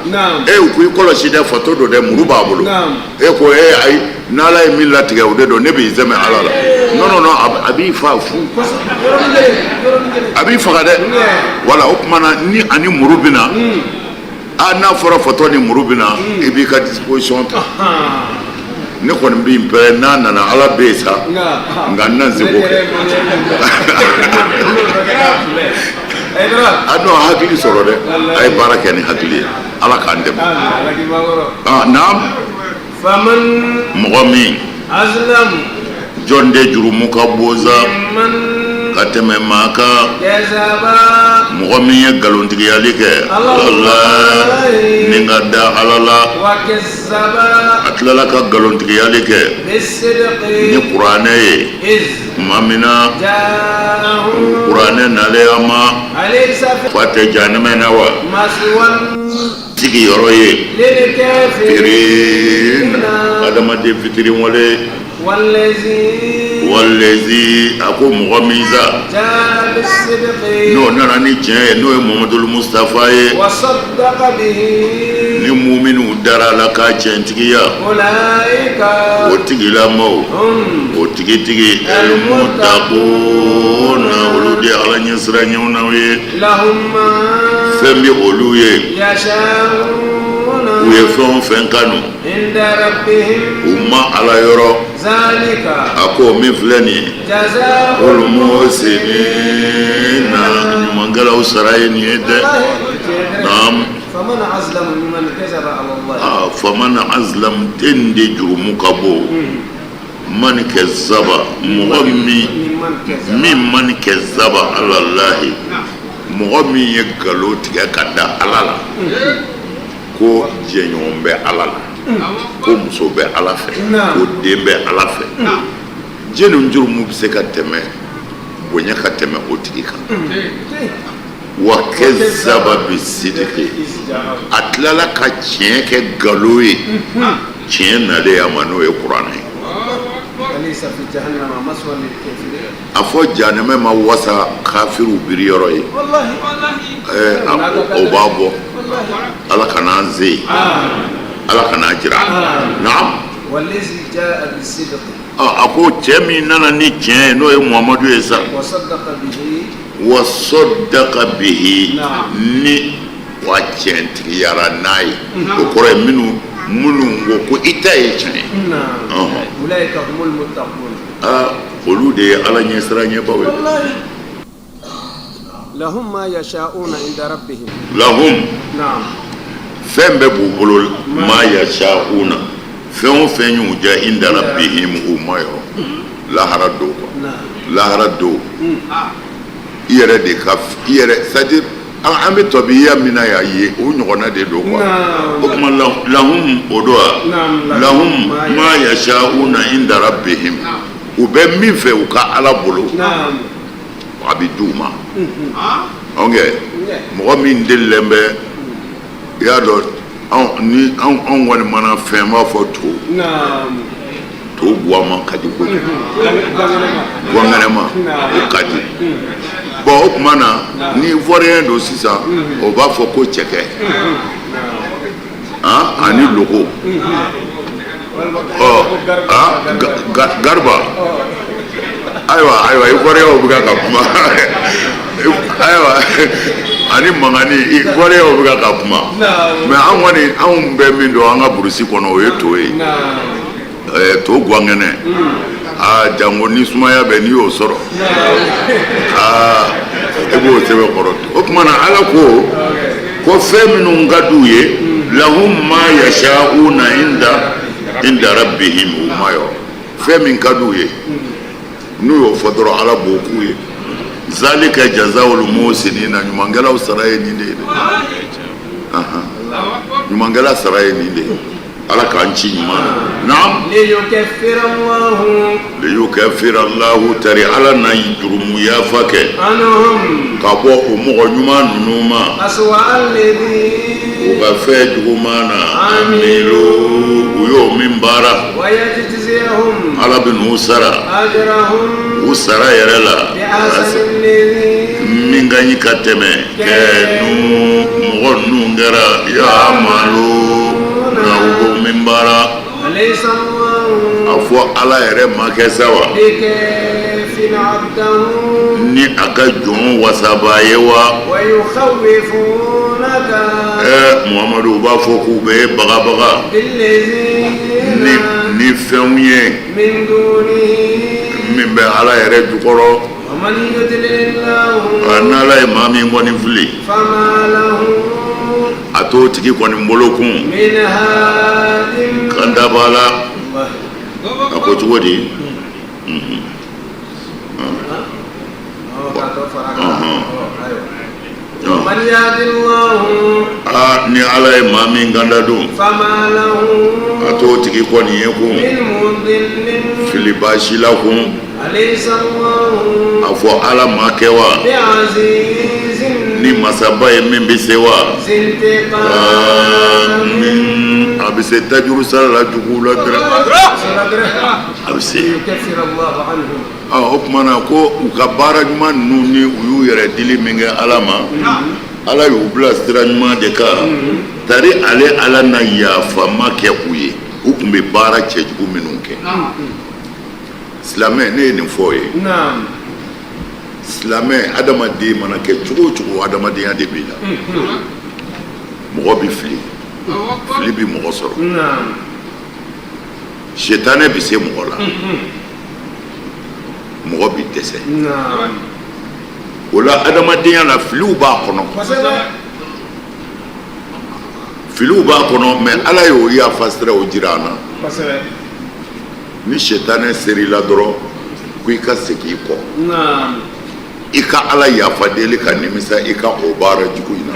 u ko i kɔlɔsi dɛ fato dɔ dɛ muru b'a bolo ko ayi n'ala ye min latigɛ o de don ne b'i sɛmɛ ala la non a b'i fa fu a b'i faga dɛ wala o tuma na ni ani muru bɛ na n'a fɔra fato ni muru bɛ na i b'i ka disposition ta ne kɔni b'i pɛrɛ n'a nana ala bɛ yen sa nka n na n seko kɛ a dɔn hakili sɔrɔ dɛ a ye baara kɛ ni hakili ye ala k'an dɛmɛ naam mɔgɔ min jɔn de jurumu ka bonza ka tɛmɛ maa kan mɔgɔ min ye nkalontigiyali kɛ ala ni ka da ala la a tilala ka nkalontigiyali kɛ ni kuranɛ ye tuma min na kuranɛ nalen a ma fa tɛ jahanama na wa sigiyɔrɔ ye fitiri adamaden fitiri wale والذي أكو مغميزا نو نراني جاي نو محمد المصطفى وصدق به نمؤمن ودرا لك جنتيا أولئك وتجلا مو وتجي المتقون ولودي على نسرا نيوناوي لهم فمي أولوي يشاءون ويفهم فنكانو عند ربهم وما على يرو ذلك أكو مفلني جزاء المحسنين مانغلا وسراين يد نعم فمن أظلم ممن كذب على الله فمن أظلم تندي جرمك بو من كذب مغمي ممن كذب على الله مغمي يقالو تكاكدا على الله ko jɛɲɔgɔn bɛ ala la ko muso bɛ ala fɛ ko den bɛ ala fɛ jɛni jurumu bɛ se ka tɛmɛ bonya ka tɛmɛ o tigi kan wa kɛzaba bi sidiki a tilala ka tiɲɛ kɛ nkalon ye tiɲɛ nalen a ma n'o ye kuranɛ ye a fɔ jahanama ma wasa kafiru biriyɔrɔ ye o b'a bɔ ala kana an ze ala kana jira naam a ko cɛ min nana ni tiɲɛ ye n'o ye muhamadu ye sa wasadaka bihi ni wa tiɲɛtigiyara n'a ye o kɔrɔ ye minnu ko ko i ta ye tiɲɛ olu de ye ala ɲɛsira ɲɛbaw ye lahum ma yasha'una inda rabbihim lahum naam fɛn bɛɛ b'u bolo ma yasha'una fɛn o fɛn y'u diya inda rabbihim u ma yɔrɔ lahara do lahara do i yɛrɛ de ka i yɛrɛ c'est-à-dire an bɛ tabiya min na y'a ye o ɲɔgɔnna de do quoi o tuma lahum o do wa lahum ma yasha'una inda rabbihim u bɛ min fɛ u ka ala bolo a bɛ d'u ma ok mɔgɔ min delilen bɛ i y'a dɔn ni anw kɔni mana fɛn b'a fɔ to buwama ka di kojugu gɔngɛrɛma o ka di bon o kuma na ni ivoirien do sisan o b'a fɔ ko cɛkɛ ani logo garba ayiwa ivoirien bɛ ka kuma ayiwa ani mangani ivoirien bɛ ka kuma mais an kɔni anw bɛ min dɔn an ka burusi kɔnɔ o ye to ye to guwangɛnɛ jango ni sumaya bɛ n'i y'o sɔrɔ e b'o sɛbɛn kɔrɔ o tuma na ala ko fɛn minnu ka d'u ye lahum ma yasha'una inda rabbihim ma yɔ fɛn min ka d'u ye n'u y'o fɔ dɔrɔn ala b'o k'u ye zalika jazaa'ul muhsinina ɲumankɛlaw sara ye nin de ye ɲumankɛla sara ye nin de ye ala k'an ci ɲuman na liyukaffira Allahu tari ala na jurumu yafa kɛ ka bɔ o mɔgɔ ɲuman ninnu ma u ka fɛn juguman na amilu u y'o min baara ala bɛ n'u sara u sara yɛrɛ la min ka ɲi ka tɛmɛ mɔgɔ ninnu kɛra ya'malu na u b'o min baara a fɔ ala yɛrɛ ma kɛ sa wa ni a ka jɔn wasaba ye wa Muhamadu u b'a fɔ k'u bɛ bagabaga ni fɛnw ye min bɛ ala yɛrɛ jukɔrɔ n'ala ye maa min kɔni fili a t'o tigi kɔni bolokun kan daba la a ko cogo di ni ala ye maa min ganda dun a t'o tigi kɔni ye kun fili baasi la kun a fɔ ala ma kɛ wa ni masaba ye min bɛ se wa a bɛ se tajuru sara la juguw la dɔrɔn a bɛ se o tuma na ko u ka baara ɲuman ninnu ni u y'u yɛrɛ dili min kɛ ala ma ala y'u bila sira ɲuman de kan tari ale ala na yafama kɛ u ye u tun bɛ baara cɛjugu minnu kɛ silamɛ ne ye nin fɔ ye silamɛ adamaden mana kɛ cogo o cogo adamadenya de b'i la mɔgɔ bɛ fili bɛ mɔgɔ sɔrɔ setanɛ bɛ se mɔgɔ la mɔgɔ bɛ dɛsɛ o la adamadenya la filiw b'a kɔnɔ mais ala y'o yafa sira o jira an na ni setanɛ ser'i la dɔrɔn ko i ka segin i kɔ i ka ala yafa deli ka nimisa i ka o baara jugu in na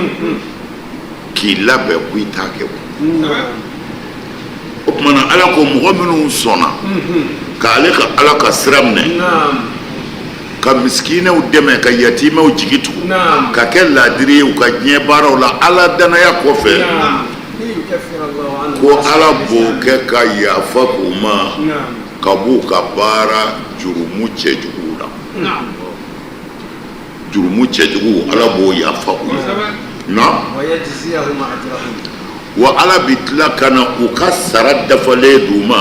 k'i labɛn ko i t'a kɛ o tuma na ala ko mɔgɔ minnu sɔnna k'ale ka ala ka sira minɛ ka misikinɛw dɛmɛ ka yatimɛw jigi tugu ka kɛ laadiri ye u ka diɲɛ baaraw la ala danaya kɔfɛ ko ala b'o kɛ ka yafa k'u ma ka b'u ka baara jurumu cɛjuguw la jurumu cɛjugu ala b'o yafa u ma wa ala bɛ tila ka na u ka sara dafalen d'u ma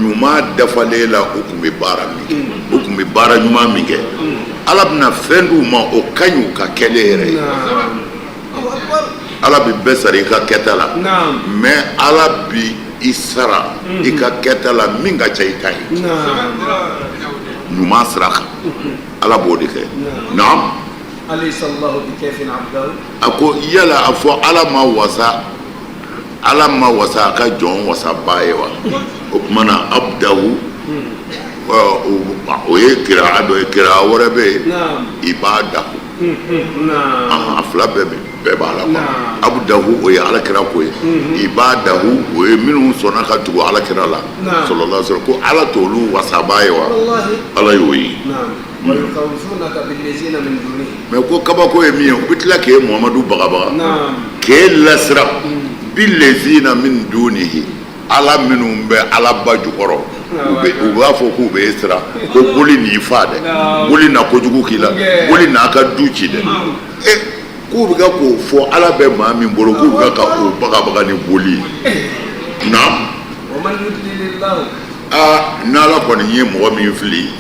ɲuman dafalen la u tun bɛ baara min kɛ u tun bɛ baara ɲuman min kɛ ala bɛna fɛn d'u ma o ka ɲi u ka kɛlen yɛrɛ ye ala bɛ bɛɛ sara i ka kɛta la mais ala bɛ i sara i ka kɛta la min ka ca i ta ye ɲuman sira kan ala b'o de kɛ naam a ko yala a fɔ ala ma wasa a ka jɔn wasaba ye wa o tuma na abdahu o ye kira dɔ ye kira wɛrɛ bɛ yen i b'a dahu a fila bɛɛ b'a la abdahu o ye alakira ko ye i b'a dahu o ye minnu sɔnna ka tugu alakira la sallallahu alaihi wasallam ko ala t'olu wasaba ye wa ala y'o ye mais ko kabako ye min ye u bɛ tila k'e muhamadu bagabaga k'e lasira billezina min dunihi ala minnu bɛ alaba jukɔrɔ u b'a fɔ k'u bɛ sira ko boli n'i fa dɛ boli na kojugu k'i la boli n'a ka du ci dɛ k'u bɛ ka k'o fɔ ala bɛ maa min bolo k'u bɛ ka o bagabaga ni boli na n'ala kɔni ye mɔgɔ min fili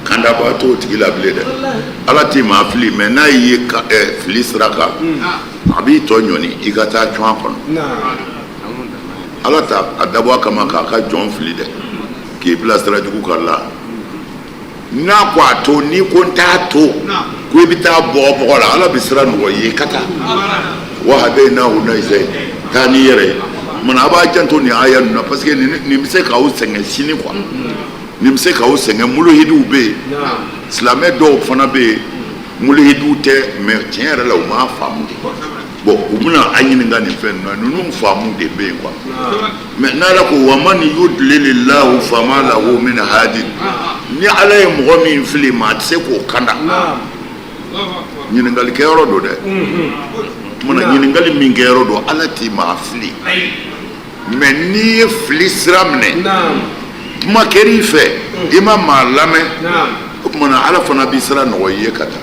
kandaba t'o tigi la bilen dɛ ala t'i maa fili mɛ n'a ye fili sira kan a b'i tɔ ɲɔni i ka taa cɔn kɔnɔ ala t'a dabɔ a kama k'a ka jɔn fili dɛ k'i bila sira jugu kan la n'a ko a to n'i ko n t'a to ko i bɛ taa bɔ bɔgɔ la ala bɛ sira nɔgɔya i ye ka taa wa hadaynahu najdayn taa n'i yɛrɛ ye mana a b'a janto nin aya ninnu na parce que nin bɛ se k'aw sɛgɛn sini quoi nin bɛ se k'aw sɛgɛn muluhidiw bɛ yen silamɛ dɔw fana bɛ yen muluhidiw tɛ mais tiɲɛ yɛrɛ la u m'a faamu de bon u bɛna a ɲininka nin fɛn ninnu na ninnu faamu de bɛ yen quoi mais n'ala ko wa man yudlilillahu fama lahu min hadin ni ala ye mɔgɔ min fili maa tɛ se k'o kanda ɲininkali kɛyɔrɔ don dɛ tuma ɲininkali min kɛyɔrɔ don ala t'i maa fili mais n'i ye fili sira minɛ kuma kɛr'i fɛ i ma maa lamɛn o tuma na ala fana b'i sira nɔgɔya i ye ka taa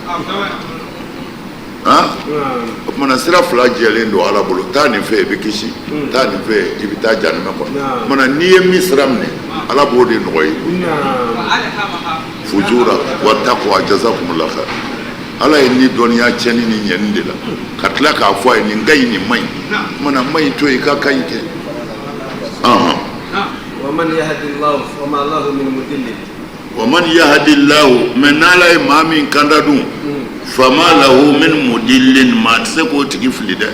o tuma na sira fila jɛlen don ala bolo taa nin fɛ i bɛ kisi taa nin fɛ i bɛ taa janɛmɛ kɔnɔ o tuma na n'i ye min sira minɛ ala b'o de nɔgɔya i bolo fujura wa taqwa jazakumullahu khair ala ye ni dɔnniya tiɲɛni ni ɲɛni de la ka tila k'a fɔ a ye nin ka ɲi nin man ɲi o tuma na man ɲi to yen k'a ka ɲi kɛ ومن يهد الله فما له من مضل ومن يهد الله من لا ما من كندون فما له من مضل ما تسكو تجفلي ده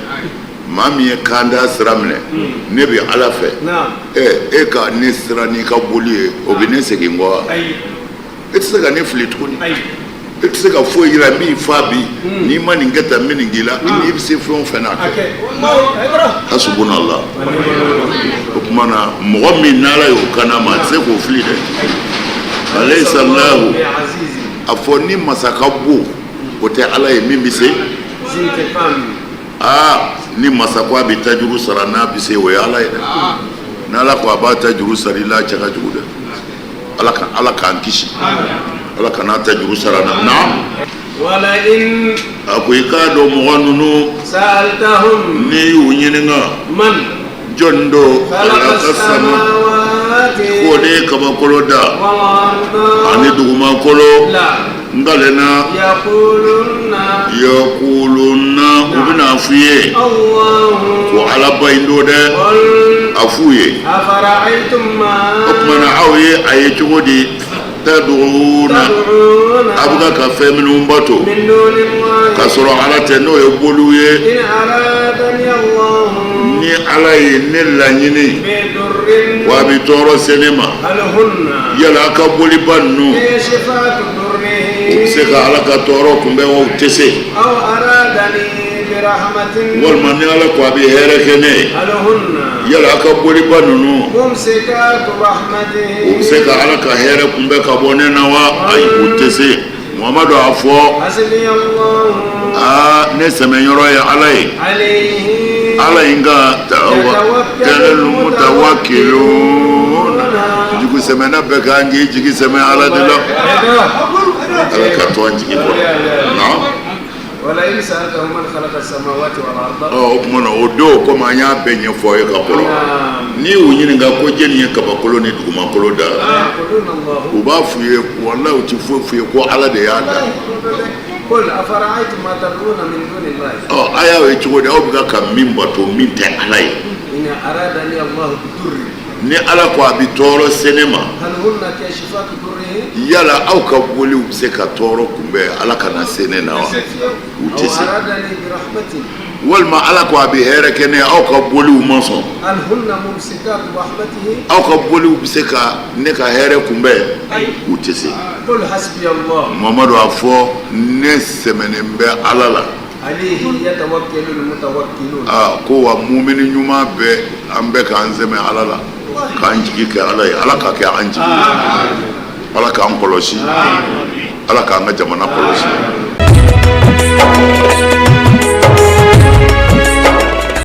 ما مي كاندا سرامنه نبي على فه ka ne sira ni ka boli o bi ne segin ngwa e tse ka ne fili tukuni e tse ka fo yira mi fa bi ni ma ni ngata mi ni gila ni bi se fon fena hasbunallah o kuma na mɔgɔ min n'ala y'o kana ma a tɛ se k'o fili dɛ alaysa allahu a fɔ ni masaka bo o tɛ ala ye min bɛ se ni masakwa bɛ tajuru sara n'a bɛ se o ye ala ye dɛ n'ala ko a b'a tajuru sara i la cɛ ka jugu dɛ ala k'an kisi ala kana tajuru sara na wala in a ko i k'a dɔn mɔgɔ ninnu sa'altahum n'i y'u ɲininka man jɔn do ala ka sama ko de ye kabakolo da ani dugumakolo ngalena yakuluna u bɛna f'i ye ko ala bayi do dɛ a f'u ye o tumana aw ye a ye cogo di tad'una a bɛ ka fɛn minnu bato k'a sɔrɔ ala tɛ n'o ye boliw ye ni ala ye ne laɲini wa a bɛ tɔɔrɔ se ne ma yala a ka boliba ninnu o bɛ se ka ala ka tɔɔrɔ kunbɛn wa o tɛ se walima ni ala ko a bɛ hɛrɛ kɛ ne ye yala a ka boliba ninnu o bɛ se ka ala ka hɛrɛ kunbɛn ka bɔ ne na wa ayi o tɛ se muhamadu a fɔ ne sɛmɛyɔrɔ ye ala ye ala in ka tawakkalul mutawakkilun jugu sɛmɛna bɛɛ kan k'i jigi sɛmɛ ala de la ala ka to an jigi kɔrɔ wala in sa'altahum man khalaqa as-samawati wal arda o kumana o do komi an y'a bɛɛ ɲɛfɔ ye ka kɔrɔ n'i y'u ɲininka ko jeli ye kabakolo ni dugumakolo da u b'a f'u ye wallahi u ti foyi f'u ye ko ala de y'a da قل أفرأيتم ما تدعون من دون الله aya o ye cogo di aw bɛ ka min bato min tɛ ala ye إن أرادني الله بضر ni ala ko a bɛ tɔɔrɔ se ne ma هل هن كاشفات ضره yala aw ka boliw bɛ se ka tɔɔrɔ kunbɛn ala kana se ne na wa u tɛ أو se أرادني برحمته walima ala ko a bɛ hɛrɛ kɛ ne aw ka boliw ma sɔn هل هن ممسكات رحمته aw ka boliw bɛ se ka ne ka hɛrɛ kunbɛn u tɛ se قل حسبي الله mamadu a fɔ ne sɛmɛnen bɛ ala la عليه يتوكل المتوكلون ko wa mumini ɲuman bɛɛ an bɛ k'an sɛmɛ ala la k'an jigi kɛ ala ye ala ka kɛ an jigi ala k'an kɔlɔsi ala k'an ka jamana kɔlɔsi